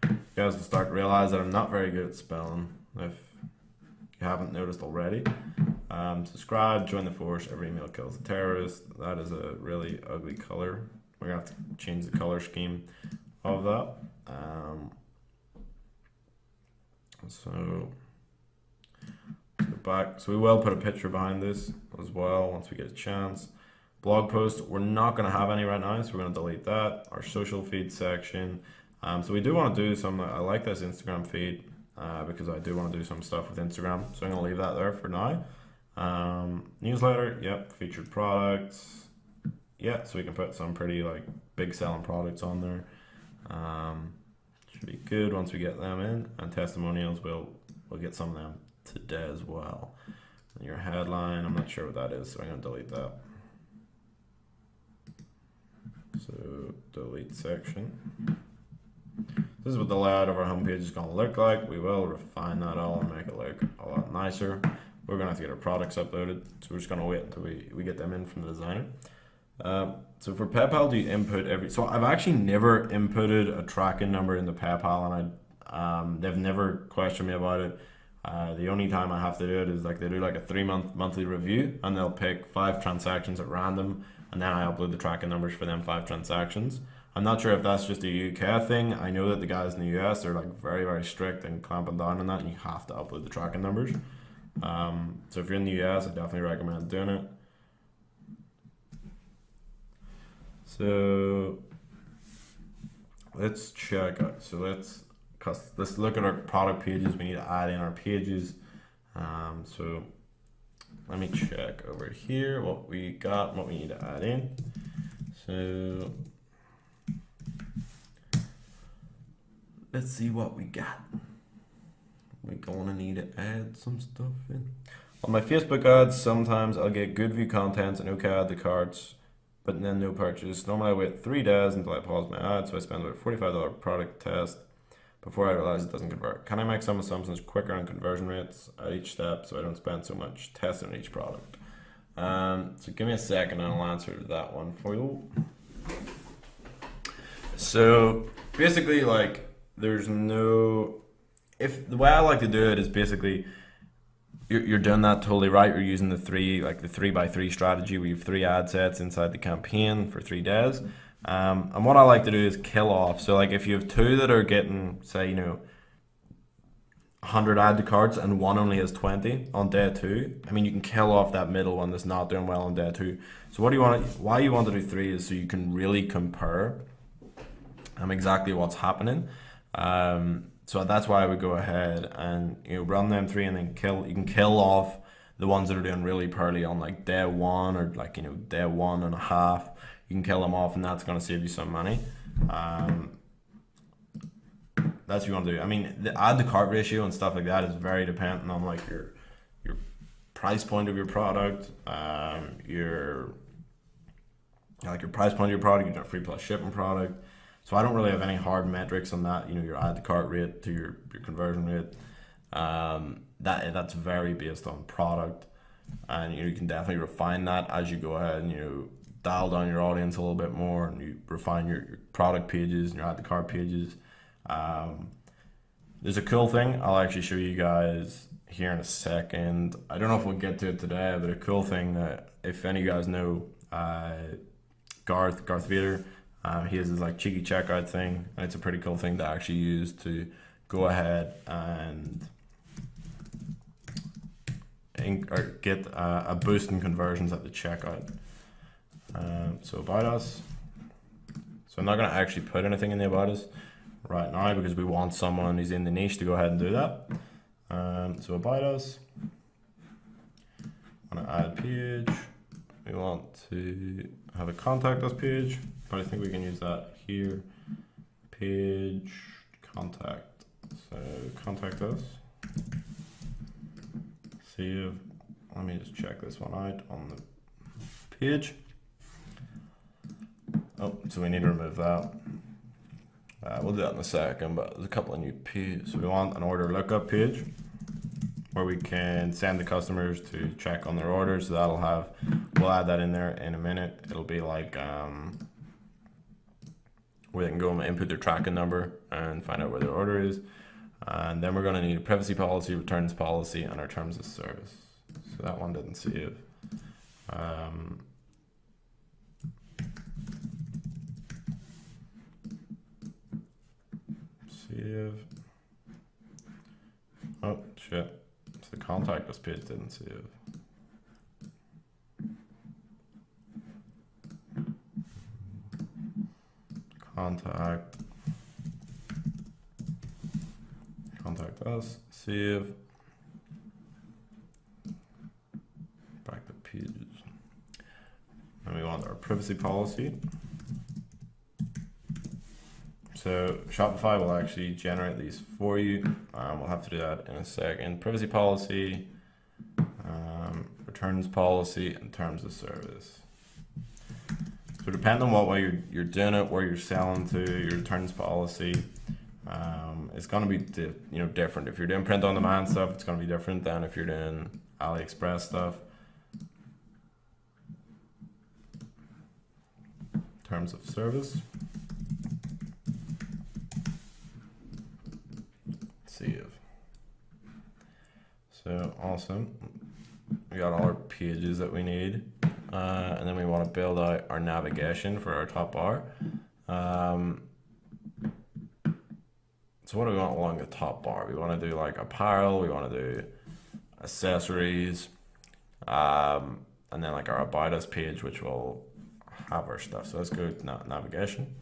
You guys will start to realize that I'm not very good at spelling. If you haven't noticed already. Subscribe, join the force, every email kills a terrorist. That is a really ugly color. We're gonna have to change the color scheme of that. So back. So we will put a picture behind this as well once we get a chance. Blog post, we're not gonna have any right now, so we're gonna delete that. Our social feed section. So we do want to do some, I like this Instagram feed. Because I do want to do some stuff with Instagram, so I'm going to leave that there for now. Newsletter, yep, featured products, yeah, so we can put some pretty like big selling products on there. Should be good once we get them in. And testimonials, we'll get some of them today as well. And your headline, I'm not sure what that is, so I'm going to delete that. So delete section. This is what the layout of our homepage is going to look like. We will refine that all and make it look a lot nicer. We're going to have to get our products uploaded, so we're just going to wait until we get them in from the designer. So for PayPal, do you input every? So I've actually never inputted a tracking number into PayPal, and they've never questioned me about it. The only time I have to do it is like they do like a 3-month monthly review, and they'll pick 5 transactions at random, and then I upload the tracking numbers for them 5 transactions. I'm not sure if that's just a UK thing. I know that the guys in the US are like very, very strict and clamping down on that, and you have to upload the tracking numbers. So if you're in the US, I definitely recommend doing it. So let's check out. So let's look at our product pages. We need to add in our pages. So let me check over here what we got and what we need to add in. So let's see what we got. We're gonna need to add some stuff in. On my Facebook ads, sometimes I'll get good view contents and okay add to carts, but then no purchase. Normally I wait 3 days until I pause my ad, so I spend about $45 product test before I realize it doesn't convert. Can I make some assumptions quicker on conversion rates at each step so I don't spend so much testing on each product? So give me a second and I'll answer that one for you. So basically, like, there's no, if the way I like to do it is basically you're doing that totally right. You're using the 3x3 strategy where you have 3 ad sets inside the campaign for 3 days. And what I like to do is kill off. So like if you have 2 that are getting, say, 100 add to carts and one only has 20 on day 2, I mean, you can kill off that middle one that's not doing well on day 2. So why you want to do 3 is so you can really compare exactly what's happening. So that's why I would go ahead and run them 3 and then you can kill off the ones that are doing really poorly on like day 1 or like day 1.5. You can kill them off, and that's going to save you some money. That's what you want to do. I mean, the add to cart ratio and stuff like that is very dependent on like your price point of your product, your price point of your product, your free plus shipping product. So I don't really have any hard metrics on that. Your add to cart rate to your conversion rate. That's very based on product. and you can definitely refine that as you go ahead and dial down your audience a little bit more, and you refine your product pages and your add to cart pages. There's a cool thing I'll actually show you guys here in a second. I don't know if we'll get to it today, but a cool thing that if any of you guys know Garth Vader, he has this like cheeky checkout thing, and it's a pretty cool thing to actually use to go ahead and get a boost in conversions at the checkout. So about us. So I'm not going to actually put anything in the about us right now because we want someone who's in the niche to go ahead and do that. So about us. Want to add page. We want to have a contact us page, but I think we can use that here. Page contact. So contact us. Save. Let me just check this one out on the page. Oh, so we need to remove that. We'll do that in a second, but there's a couple of new pages. So we want an order lookup page where we can send the customers to check on their orders. So that'll have, we'll add that in there in a minute. It'll be like where they can go and input their tracking number and find out where their order is. And then we're going to need a privacy policy, returns policy, and our terms of service. So that one didn't save. Save. Oh shit! So the contact us page didn't save. Contact us, save, back to pages. And we want our privacy policy. So Shopify will actually generate these for you. We'll have to do that in a second. Privacy policy, returns policy, and terms of service. So depending on what way you're doing it, where you're selling to, your returns policy, it's going to be different. If you're doing print on demand stuff, it's going to be different than if you're doing AliExpress stuff. Terms of service. Save. So awesome. We got all our pages that we need. And then we want to build out our navigation for our top bar. So what do we want along the top bar? We want to do like apparel, we want to do accessories, and then like our about us page, which will have our stuff. So let's go to navigation.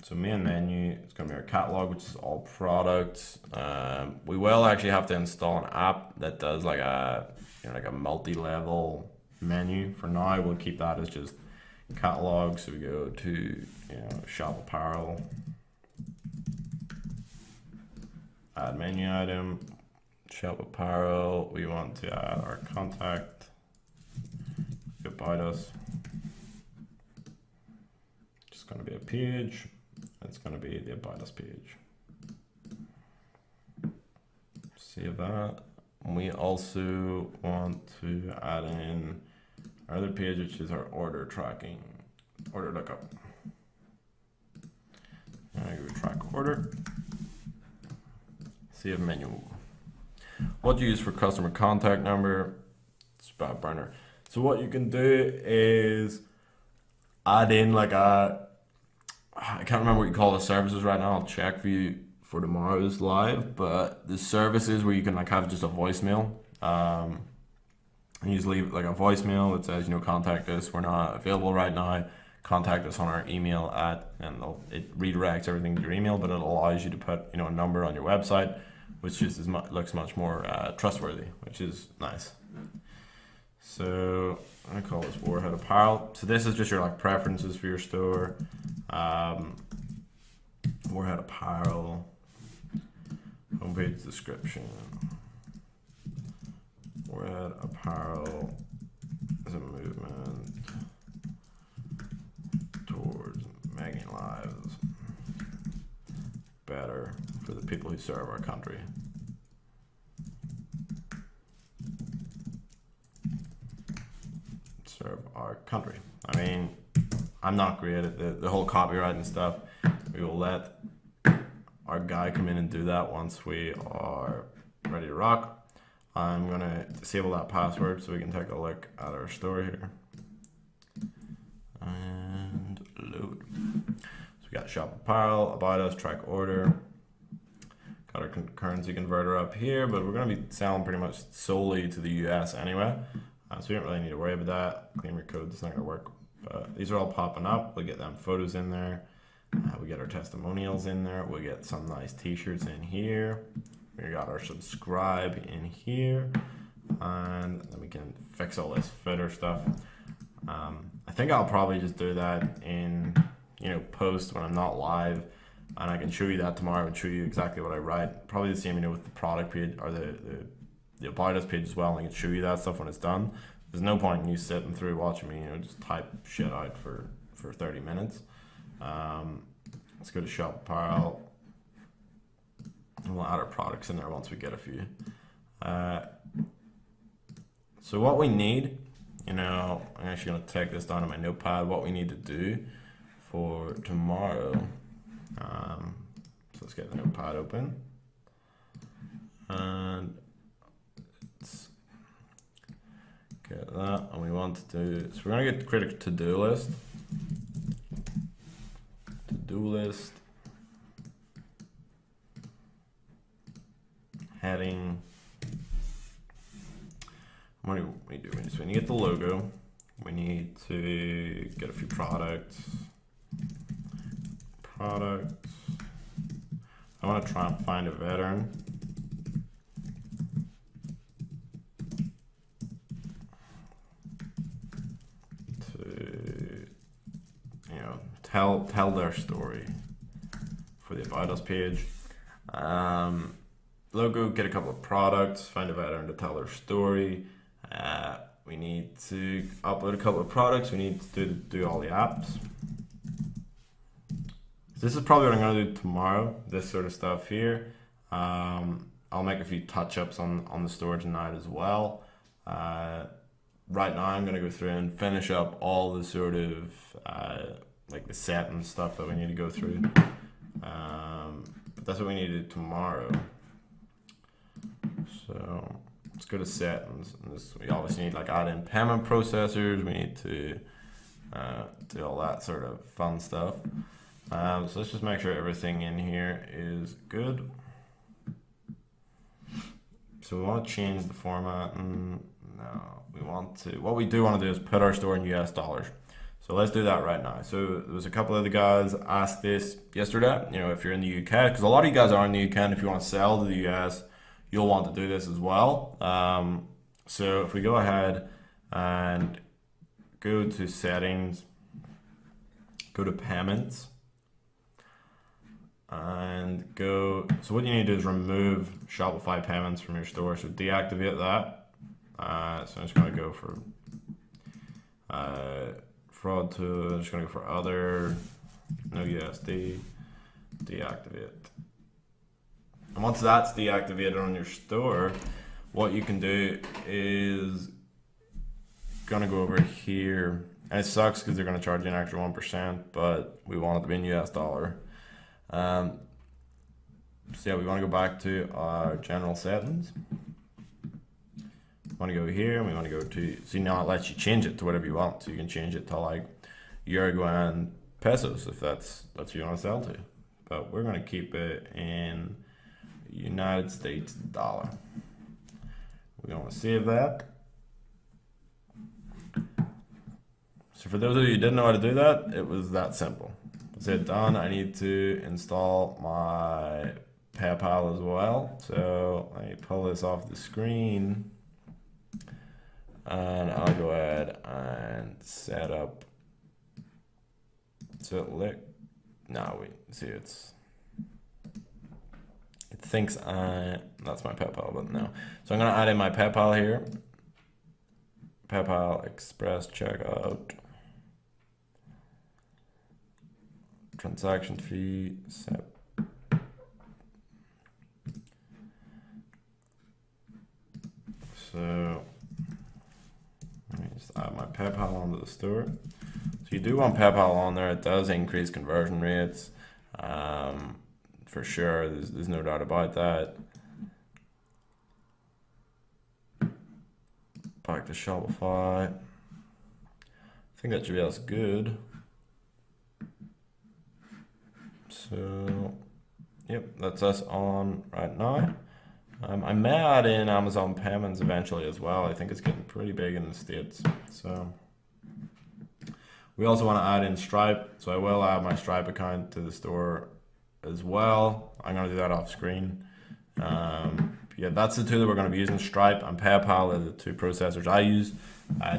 So main menu, it's going to be our catalog, which is all products. We will actually have to install an app that does like a like a multi-level menu. For now, we'll keep that as just catalog. So we go to shop apparel, add menu item, shop apparel. We want to add our contact, about us. Just going to be a page. It's going to be the about us page. Save that. We also want to add in our other page, which is our order tracking, order lookup. And we track order. Save menu. What do you use for customer contact number? It's about burner. So what you can do is add in like I can't remember what you call the services right now. I'll check for you for tomorrow's live, but the services where you can like have just a voicemail. And you just leave like a voicemail that says, contact us. We're not available right now. Contact us on our email and it redirects everything to your email, but it allows you to put a number on your website, which just looks much more trustworthy, which is nice. So I call this Warhead Apparel. So this is just your like preferences for your store. Warhead Apparel, homepage description. Warhead Apparel is a movement towards making lives better for the people who serve our country. Serve our country. I mean, I'm not great at the whole copyright and stuff. We will let our guy come in and do that once we are ready to rock. I'm gonna disable that password so we can take a look at our store here. And load. So we got shop apparel, about us, track order. Got our currency converter up here, but we're gonna be selling pretty much solely to the US anyway. So we don't really need to worry about that. Claim your code, it's not gonna work. But these are all popping up. We'll get them photos in there. We get our testimonials in there. We'll get some nice t-shirts in here. We got our subscribe in here. And then we can fix all this footer stuff. I think I'll probably just do that in, post when I'm not live. And I can show you that tomorrow and show you exactly what I write. Probably the same, with the product page or the about us page as well. And I can show you that stuff when it's done. There's no point in you sitting through watching me, just type shit out for 30 minutes. Let's go to shop apparel. And we'll add our products in there once we get a few. So what we need, I'm actually going to take this down on my notepad, what we need to do for tomorrow. So let's get the notepad open. And let's get that. And we want to do, so we're going to create a to-do list. To-do list. Heading. What do we do? We need to get the logo. We need to get a few products. I want to try and find a veteran. To, tell their story for the About Us page. Logo, get a couple of products, find a veteran to tell their story. We need to upload a couple of products. We need to do all the apps. This is probably what I'm going to do tomorrow, this sort of stuff here. I'll make a few touch-ups on the store tonight as well. Right now I'm going to go through and finish up all the sort of like the settings stuff that we need to go through. But that's what we need to do tomorrow. So let's go to settings. We obviously need like add in payment processors. We need to do all that sort of fun stuff. So let's just make sure everything in here is good. So we want to change the format. No, what we do want to do is put our store in US dollars. So let's do that right now. So there was a couple of the guys asked this yesterday, if you're in the UK, because a lot of you guys are in the UK, and if you want to sell to the US, you'll want to do this as well. So if we go ahead and go to settings, go to payments, and so what you need to do is remove Shopify payments from your store. So deactivate that. So I'm just going to go for fraud to, I'm just going to go for other, no USD, deactivate. And once that's deactivated on your store, what you can do is going to go over here. And it sucks because they're going to charge you an extra 1%, but we want it to be in US dollar. So yeah, we want to go back to our general settings. We want to go here and we want to go to, see now it lets you change it to whatever you want. So you can change it to like Uruguayan pesos if that's what you want to sell to. But we're going to keep it in United States dollar. We want to save that. So for those of you who didn't know how to do that, it was that simple. That's it done. I need to install my PayPal as well. So let me pull this off the screen. And I'll go ahead and set up. So it thinks that's my PayPal, but no. So I'm gonna add in my PayPal here. PayPal Express checkout. Transaction fee set. So let me just add my PayPal onto the store. So you do want PayPal on there. It does increase conversion rates, for sure. There's no doubt about that. Back to Shopify. I think that should be as good. So, yep, that's us on right now. I may add in Amazon payments eventually as well. I think it's getting pretty big in the States. So we also want to add in Stripe. So I will add my Stripe account to the store as well. I'm going to do that off screen. Yeah, that's the two that we're going to be using. Stripe and PayPal are the two processors I use.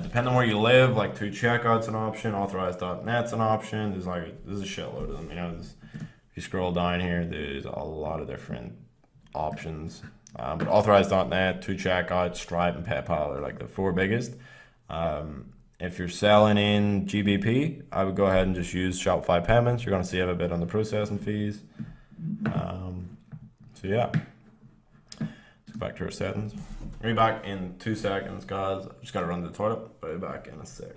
Depending on where you live, like 2Checkout's an option, Authorize.net's an option. There's a shitload of them. If you scroll down here, there's a lot of different options. But Authorize.net, 2Checkout, Stripe, and PayPal are like the four biggest. If you're selling in GBP, I would go ahead and just use Shopify payments. You're going to save a bit on the processing fees. So yeah, let's go back to our settings. We'll be back in 2 seconds, guys. I just got to run to the toilet. I'll be back in a sec.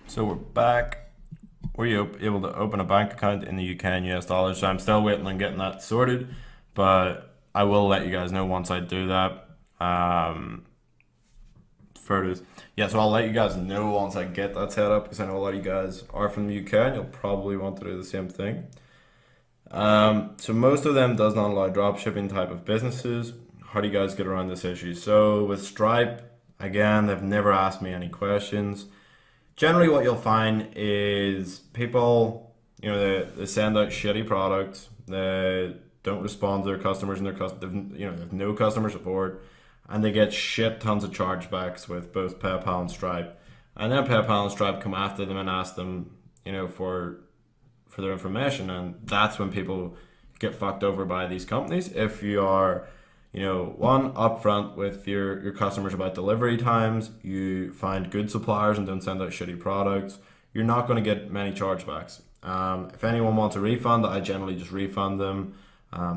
So we're back. We're able to open a bank account in the UK in US dollars. So I'm still waiting on getting that sorted, but I will let you guys know once I do that. Yeah, so I'll let you guys know once I get that set up, because I know a lot of you guys are from the UK and you'll probably want to do the same thing. So most of them does not allow drop shipping type of businesses. How do you guys get around this issue? So with Stripe, again, they've never asked me any questions. Generally, what you'll find is people, they send out shitty products. They don't respond to their customers, and they have no customer support, and they get shit tons of chargebacks with both PayPal and Stripe. And then PayPal and Stripe come after them and ask them, for their information, and that's when people get fucked over by these companies. If you are, one, upfront with your customers about delivery times, you find good suppliers and don't send out shitty products, you're not going to get many chargebacks. If anyone wants a refund, I generally just refund them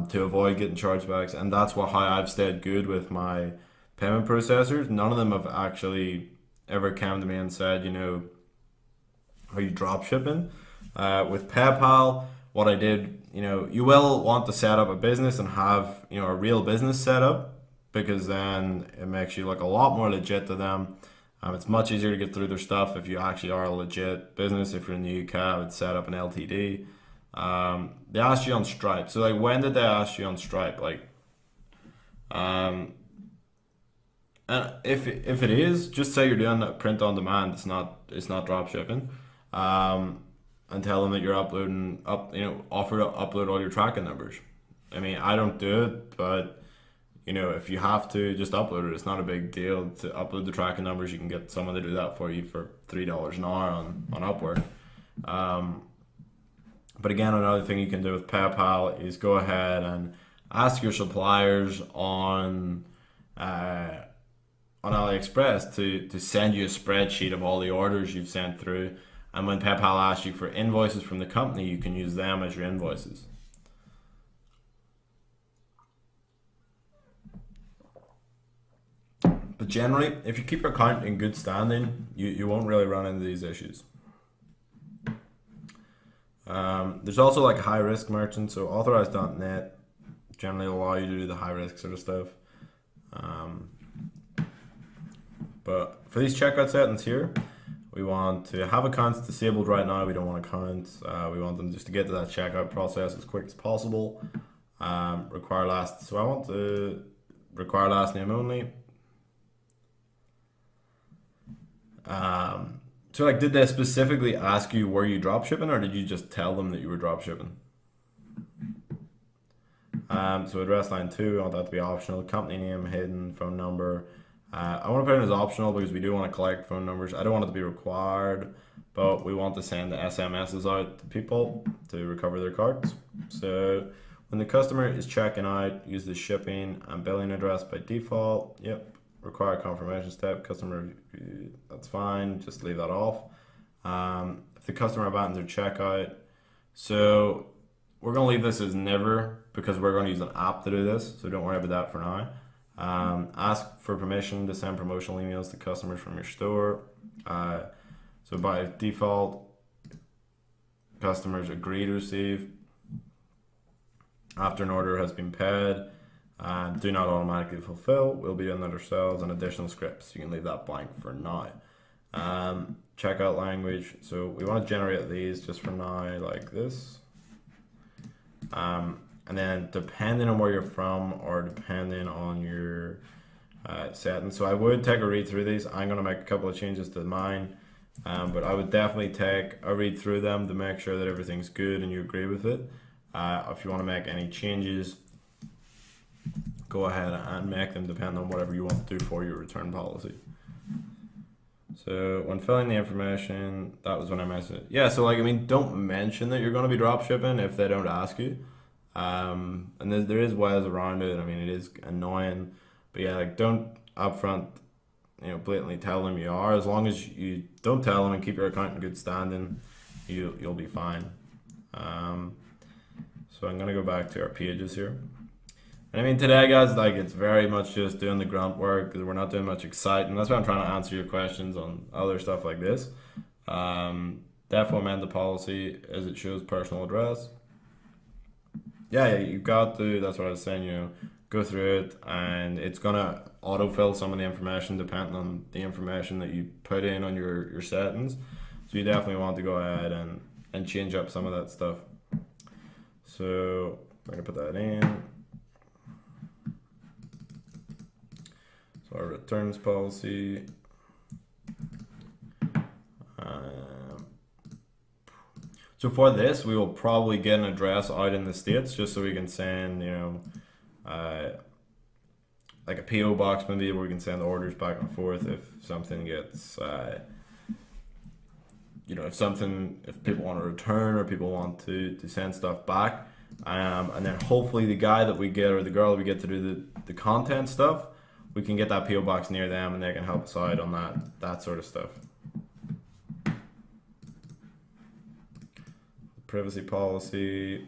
to avoid getting chargebacks, and that's how I've stayed good with my payment processors. None of them have actually ever come to me and said, are you drop shipping? With PayPal, what I did, you will want to set up a business and have, a real business set up, because then it makes you look a lot more legit to them. It's much easier to get through their stuff if you actually are a legit business. If you're in the UK, I would set up an LTD. They asked you on Stripe. So when did they ask you on Stripe? And if it is, just say you're doing that print on demand. It's not drop shipping. And tell them that you're offer to upload all your tracking numbers. I mean, I don't do it, but if you have to, just upload it. It's not a big deal to upload the tracking numbers. You can get someone to do that for you for $3 an hour on Upwork. But again, another thing you can do with PayPal is go ahead and ask your suppliers on AliExpress to send you a spreadsheet of all the orders you've sent through. And when PayPal asks you for invoices from the company, you can use them as your invoices. But generally, if you keep your account in good standing, you won't really run into these issues. There's also like high risk merchants, so authorized.net generally allow you to do the high risk sort of stuff. But for these checkout settings here, we want to have accounts disabled right now. We don't want accounts. We want them just to get to that checkout process as quick as possible. Require last. So I want to require last name only. So like, did they specifically ask you were you drop shipping, or did you just tell them that you were drop shipping? So address line 2, I want that to be optional. Company name, hidden, phone number. I want to put it as optional because we do want to collect phone numbers. I don't want it to be required, but we want to send the SMSs out to people to recover their cards. So when the customer is checking out, use the shipping and billing address by default. Yep. Require confirmation step, customer review, that's fine, just leave that off. If the customer abandons their checkout, so we're going to leave this as never because we're going to use an app to do this, so don't worry about that for now. Ask for permission to send promotional emails to customers from your store. So by default, customers agree to receive after an order has been paid. Do not automatically fulfill. We'll be doing that ourselves and additional scripts. You can leave that blank for now. Checkout language. So we want to generate these just for now like this. And then depending on where you're from or depending on your settings. So I would take a read through these. I'm going to make a couple of changes to mine. But I would definitely take a read through them to make sure that everything's good and you agree with it. If you want to make any changes, go ahead and make them depend on whatever you want to do for your return policy. So when filling the information, that was when I mentioned it. Yeah, so like, I mean, don't mention that you're going to be drop shipping if they don't ask you. And there is ways around it. I mean, it is annoying, but yeah, like don't upfront, blatantly tell them you are. As long as you don't tell them and keep your account in good standing, you'll be fine. So I'm gonna go back to our pages here. And I mean, today, guys, like it's very much just doing the grunt work because we're not doing much exciting. That's why I'm trying to answer your questions on other stuff like this. Definitely amend the policy as it shows personal address. Yeah, you've got to, that's what I was saying, go through it and it's gonna autofill some of the information depending on the information that you put in on your settings. So you definitely want to go ahead and change up some of that stuff. So we're gonna put that in. So our returns policy. So for this, we will probably get an address out in the States just so we can send, like a PO box maybe where we can send orders back and forth if something gets, if people want to return or people want to send stuff back. And then hopefully the guy that we get or the girl that we get to do the content stuff, we can get that PO box near them and they can help us out on that sort of stuff. Privacy policy.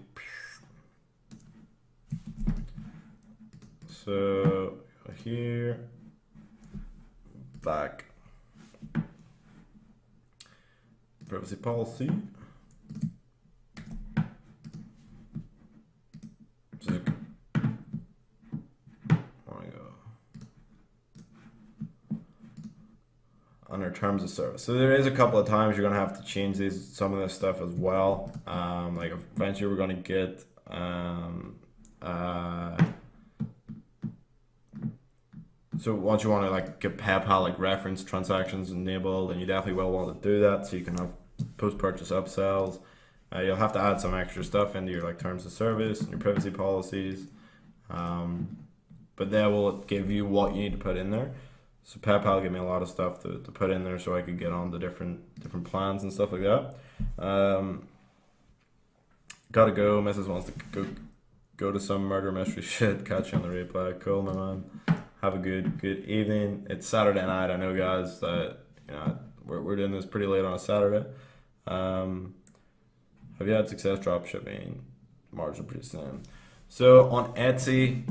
So here, back. Privacy policy. So, under terms of service. So there is a couple of times you're gonna have to change some of this stuff as well. Like eventually we're gonna get so once you want to like get PayPal like reference transactions enabled, and you definitely will want to do that so you can have post-purchase upsells. You'll have to add some extra stuff into your like terms of service and your privacy policies, but they will give you what you need to put in there. So PayPal gave me a lot of stuff to put in there so I could get on the different plans and stuff like that. Gotta go. Mrs. wants to go to some murder mystery shit. Catch you on the replay. Cool, my man. Have a good evening. It's Saturday night. I know, guys, that we're doing this pretty late on a Saturday. Have you had success drop shipping? Margin pretty slim. So on Etsy,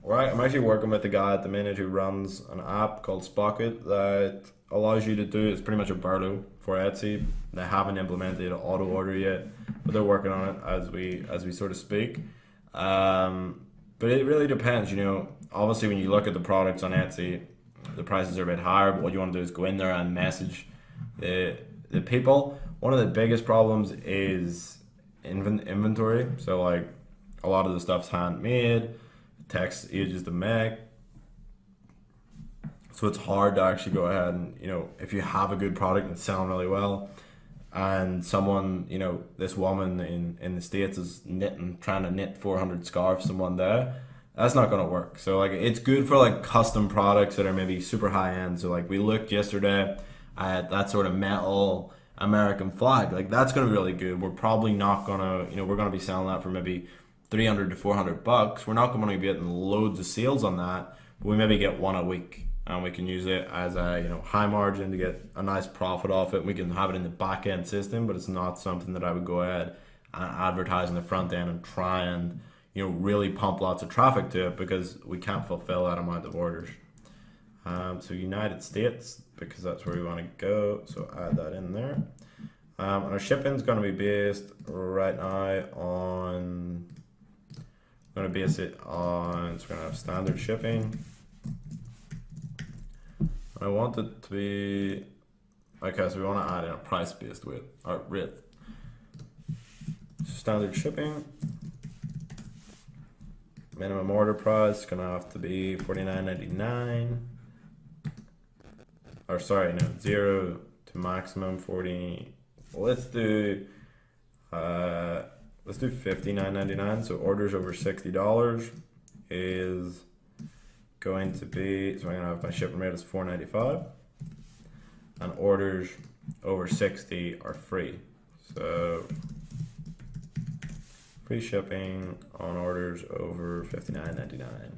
I'm actually working with a guy at the minute who runs an app called Spocket that allows you to do, it's pretty much a Bardo for Etsy. They haven't implemented auto order yet, but they're working on it as we sort of speak. But it really depends, obviously when you look at the products on Etsy, the prices are a bit higher, but what you want to do is go in there and message the people. One of the biggest problems is inventory. So like a lot of the stuff's handmade, takes ages to make. So it's hard to actually go ahead and, if you have a good product and it's selling really well, and someone, this woman in the States is trying to knit 400 scarves in one day, that's not going to work. So like it's good for like custom products that are maybe super high end. So like we looked yesterday at that sort of metal American flag, like that's going to be really good. We're probably not going to, we're going to be selling that for maybe $300 to $400. We're not going to be getting loads of sales on that, but we maybe get one a week, and we can use it as a high margin to get a nice profit off it. We can have it in the back end system, but it's not something that I would go ahead and advertise in the front end and try and really pump lots of traffic to it, because we can't fulfill that amount of orders. So United States, because that's where we want to go, so add that in there. And our shipping is going to be based right now on, I'm going to base it on, so we're going to have standard shipping. I want it to be, okay, so we want to add in a price-based rate. So standard shipping, minimum order price is going to have to be $49.99. Or sorry, no, 0 to maximum 40. Let's do $59.99. So orders over $60 is going to be, so I'm gonna have my shipping rate as $4.95, and orders over 60 are free. So free shipping on orders over $59.99.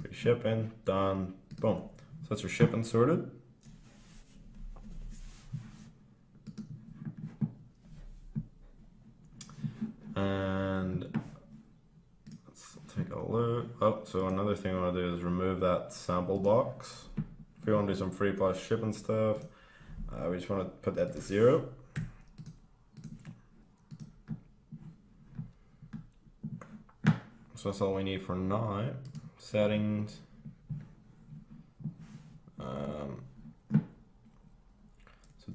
Free shipping, done, boom. So that's our shipping sorted. And let's take a look. Oh, so another thing I want to do is remove that sample box. If we want to do some free plus shipping stuff, we just want to put that to 0. So that's all we need for now. Settings. So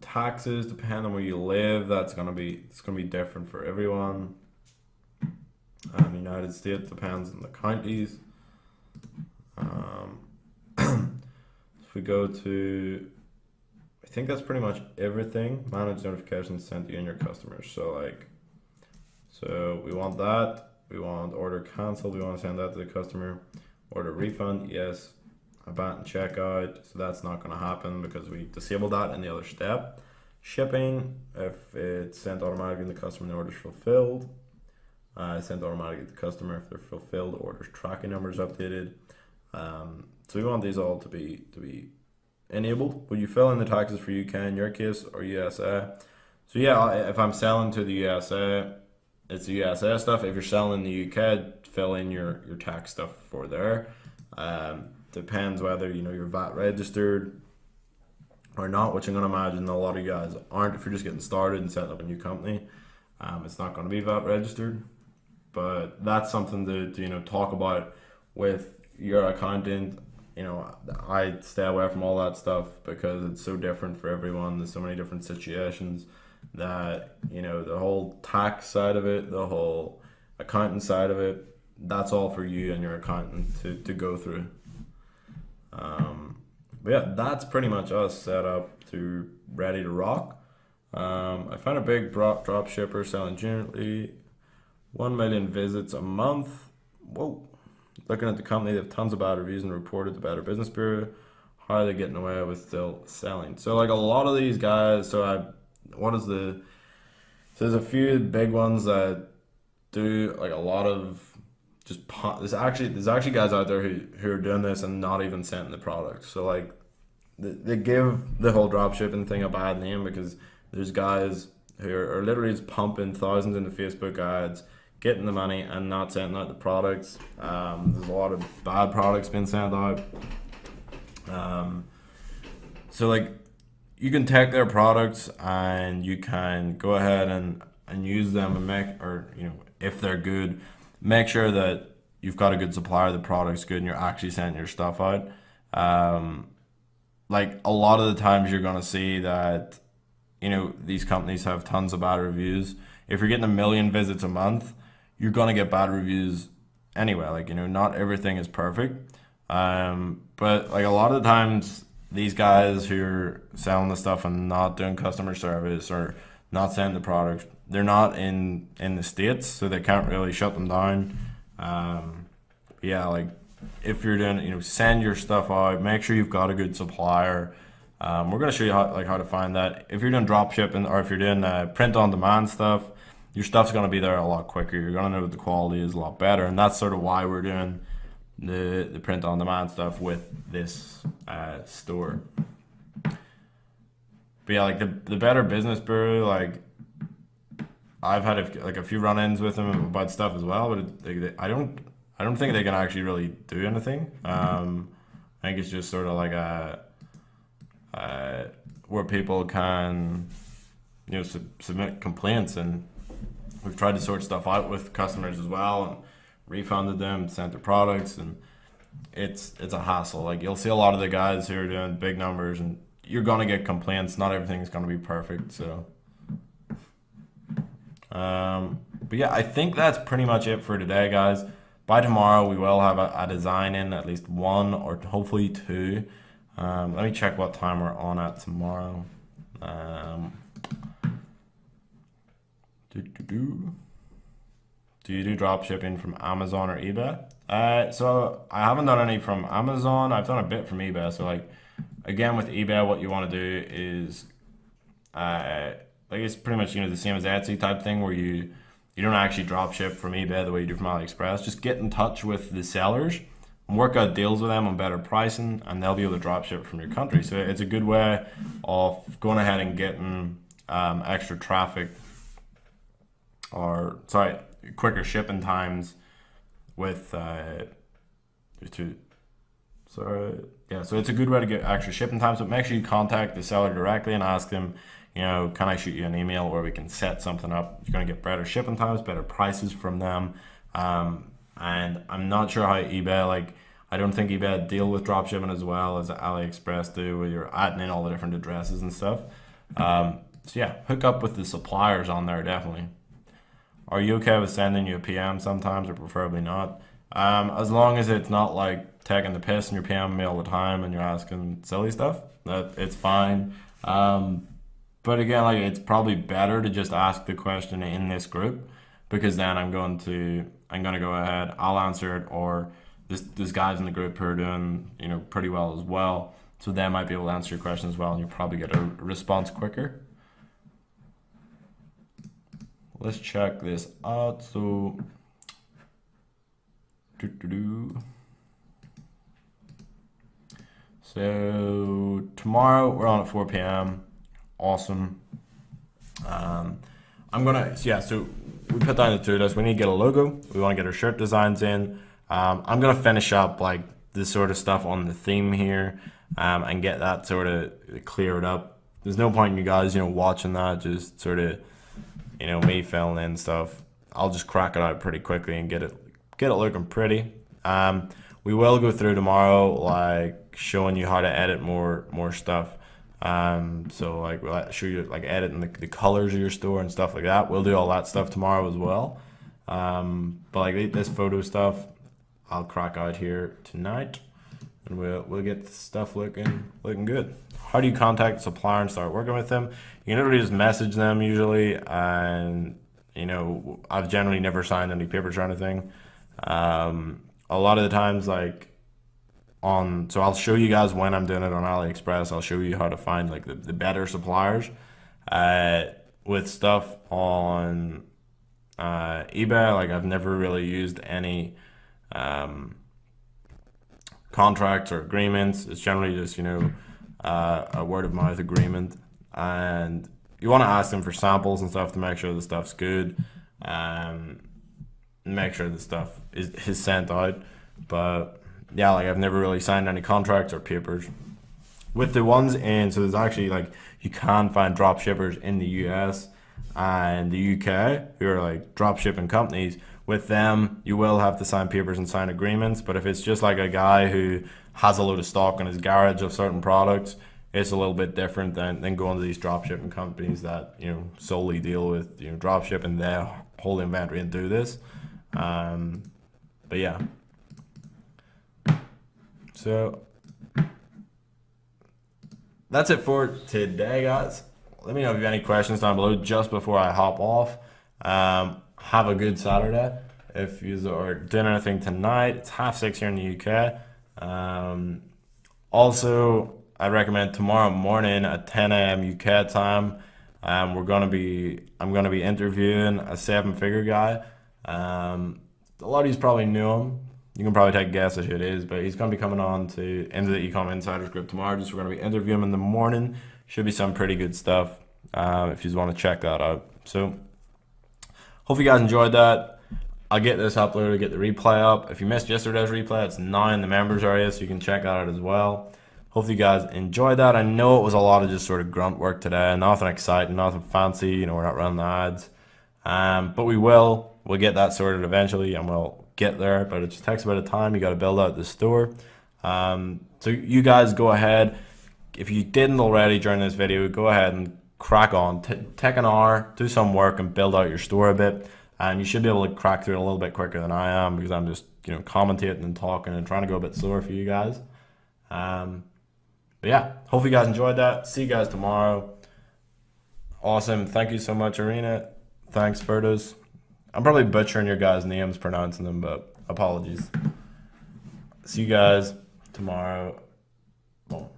taxes depend on where you live. It's gonna be different for everyone. United States depends on the counties. If we go to, I think that's pretty much everything. Manage notifications sent to you and your customers. So we want that. We want order cancel. We want to send that to the customer. Order refund, yes. Abandon checkout. So that's not going to happen because we disabled that in the other step. Shipping, if it's sent automatically to the customer and the order is fulfilled. Sent automatically to the customer if they're fulfilled. Orders tracking numbers updated. So we want these all to be enabled. Will you fill in the taxes for UK in your case or USA? So yeah, if I'm selling to the USA, it's the USA stuff. If you're selling in the UK, fill in your tax stuff for there. Depends whether you're VAT registered or not, which I'm gonna imagine a lot of you guys aren't. If you're just getting started and setting up a new company, it's not gonna be VAT registered. But that's something to talk about with your accountant. I stay away from all that stuff because it's so different for everyone. There's so many different situations that the whole tax side of it, the whole accounting side of it, that's all for you and your accountant to go through. But yeah, that's pretty much us set up to ready to rock. I found a big drop shipper selling generally 1 million visits a month. Whoa. Looking at the company, they have tons of bad reviews and reported to Better Business Bureau. How are they getting away with still selling? So like a lot of these guys, so there's a few big ones that do like a lot of there's actually guys out there who are doing this and not even sending the product. So like they give the whole drop shipping thing a bad name because there's guys who are literally just pumping thousands into Facebook ads, getting the money and not sending out the products. There's a lot of bad products being sent out. So like you can take their products and you can go ahead and use them and if they're good, make sure that you've got a good supplier, the product's good, and you're actually sending your stuff out. Like a lot of the times you're gonna see that these companies have tons of bad reviews. If you're getting 1 million visits a month, you're gonna get bad reviews anyway. Like not everything is perfect. But like a lot of the times these guys who are selling the stuff and not doing customer service or not sending the product, they're not in the States, so they can't really shut them down. Yeah, like if you're doing, send your stuff out, make sure you've got a good supplier. We're gonna show you how to find that. If you're doing drop shipping or if you're doing print on demand stuff, your stuff's gonna be there a lot quicker. You're gonna know that the quality is a lot better, and that's sort of why we're doing the print on demand stuff with this store. But yeah, like the Better Business Bureau, like I've had a few run-ins with them about stuff as well, but I don't think they can actually really do anything. I think it's just sort of like where people can submit complaints, and we've tried to sort stuff out with customers as well and refunded them, sent their products, and it's a hassle. Like you'll see a lot of the guys who are doing big numbers and you're gonna get complaints. Not everything's gonna be perfect. So but yeah, I think that's pretty much it for today, guys. By tomorrow we will have a design in, at least one or hopefully two. Let me check what time we're on at tomorrow. Do you do drop shipping from Amazon or eBay? So I haven't done any from Amazon. I've done a bit from eBay. So like again with eBay, what you want to do is like it's pretty much the same as Etsy type thing where you don't actually drop ship from eBay the way you do from AliExpress. Just get in touch with the sellers and work out deals with them on better pricing, and they'll be able to drop ship from your country. So it's a good way of going ahead and getting extra traffic, or sorry, quicker shipping times with so it's a good way to get extra shipping times. But make sure you contact the seller directly and ask them, can I shoot you an email where we can set something up? You're going to get better shipping times, better prices from them. And I'm not sure how eBay, like I don't think eBay deal with drop shipping as well as AliExpress do, where you're adding in all the different addresses and stuff. So yeah, hook up with the suppliers on there definitely. Are you okay with sending you a PM sometimes, or preferably not? As long as it's not like taking the piss and you're PMing me all the time and you're asking silly stuff, that it's fine. But again, like it's probably better to just ask the question in this group, because then I'm gonna go ahead, I'll answer it, or there's guys in the group who are doing pretty well as well, so they might be able to answer your question as well, and you'll probably get a response quicker. Let's check this out. So so tomorrow we're on at 4 p.m. Awesome. So we put down the to-do list. We need to get a logo. We want to get our shirt designs in. I'm gonna finish up like this sort of stuff on the theme here, and get that sort of cleared up. There's no point in you guys watching that, just sort of me filling in stuff. I'll just crack it out pretty quickly and get it looking pretty. We will go through tomorrow, like showing you how to edit more stuff. So like we'll show you like editing the colors of your store and stuff like that. We'll do all that stuff tomorrow as well. But like this photo stuff, I'll crack out here tonight, and we'll get the stuff looking good. How do you contact the supplier and start working with them? You can literally just message them usually, and I've generally never signed any papers or anything. A lot of the times, like so I'll show you guys when I'm doing it on AliExpress. I'll show you how to find like the better suppliers with stuff on eBay, like I've never really used any contracts or agreements. It's generally just, a word of mouth agreement. And you want to ask them for samples and stuff to make sure the stuff's good. Make sure the stuff is sent out. But yeah, like I've never really signed any contracts or papers. With the ones in, so there's actually like, you can find drop shippers in the US and the UK who are like drop shipping companies. With them, you will have to sign papers and sign agreements. But if it's just like a guy who has a load of stock in his garage of certain products, it's a little bit different than going to these drop shipping companies that solely deal with drop shipping their whole inventory and do this. But yeah, so that's it for today, guys. Let me know if you have any questions down below just before I hop off. Have a good Saturday. If you are doing anything tonight, it's 6:30 here in the UK. Also, I recommend tomorrow morning at 10 a.m. UK time. I'm gonna be interviewing a 7-figure guy. A lot of you probably knew him. You can probably take a guess at who it is, but he's gonna be coming on into the Ecom Insiders group tomorrow. We're gonna be interviewing him in the morning. Should be some pretty good stuff. If you want to check that out. So, hope you guys enjoyed that. I'll get this uploaded, get the replay up. If you missed yesterday's replay, it's now in the members area, so you can check that out as well. Hopefully you guys enjoyed that. I know it was a lot of just sort of grunt work today. Nothing exciting, nothing fancy. We're not running the ads. But we'll get that sorted eventually, and we'll get there. But it just takes a bit of time. You got to build out the store. So you guys go ahead. If you didn't already during this video, go ahead and crack on. Take an hour, do some work, and build out your store a bit. And you should be able to crack through it a little bit quicker than I am, because I'm just commentating and talking and trying to go a bit slower for you guys. But yeah, hopefully you guys enjoyed that. See you guys tomorrow. Awesome. Thank you so much, Arena. Thanks, Ferdos. I'm probably butchering your guys' names pronouncing them, but apologies. See you guys tomorrow. Boom.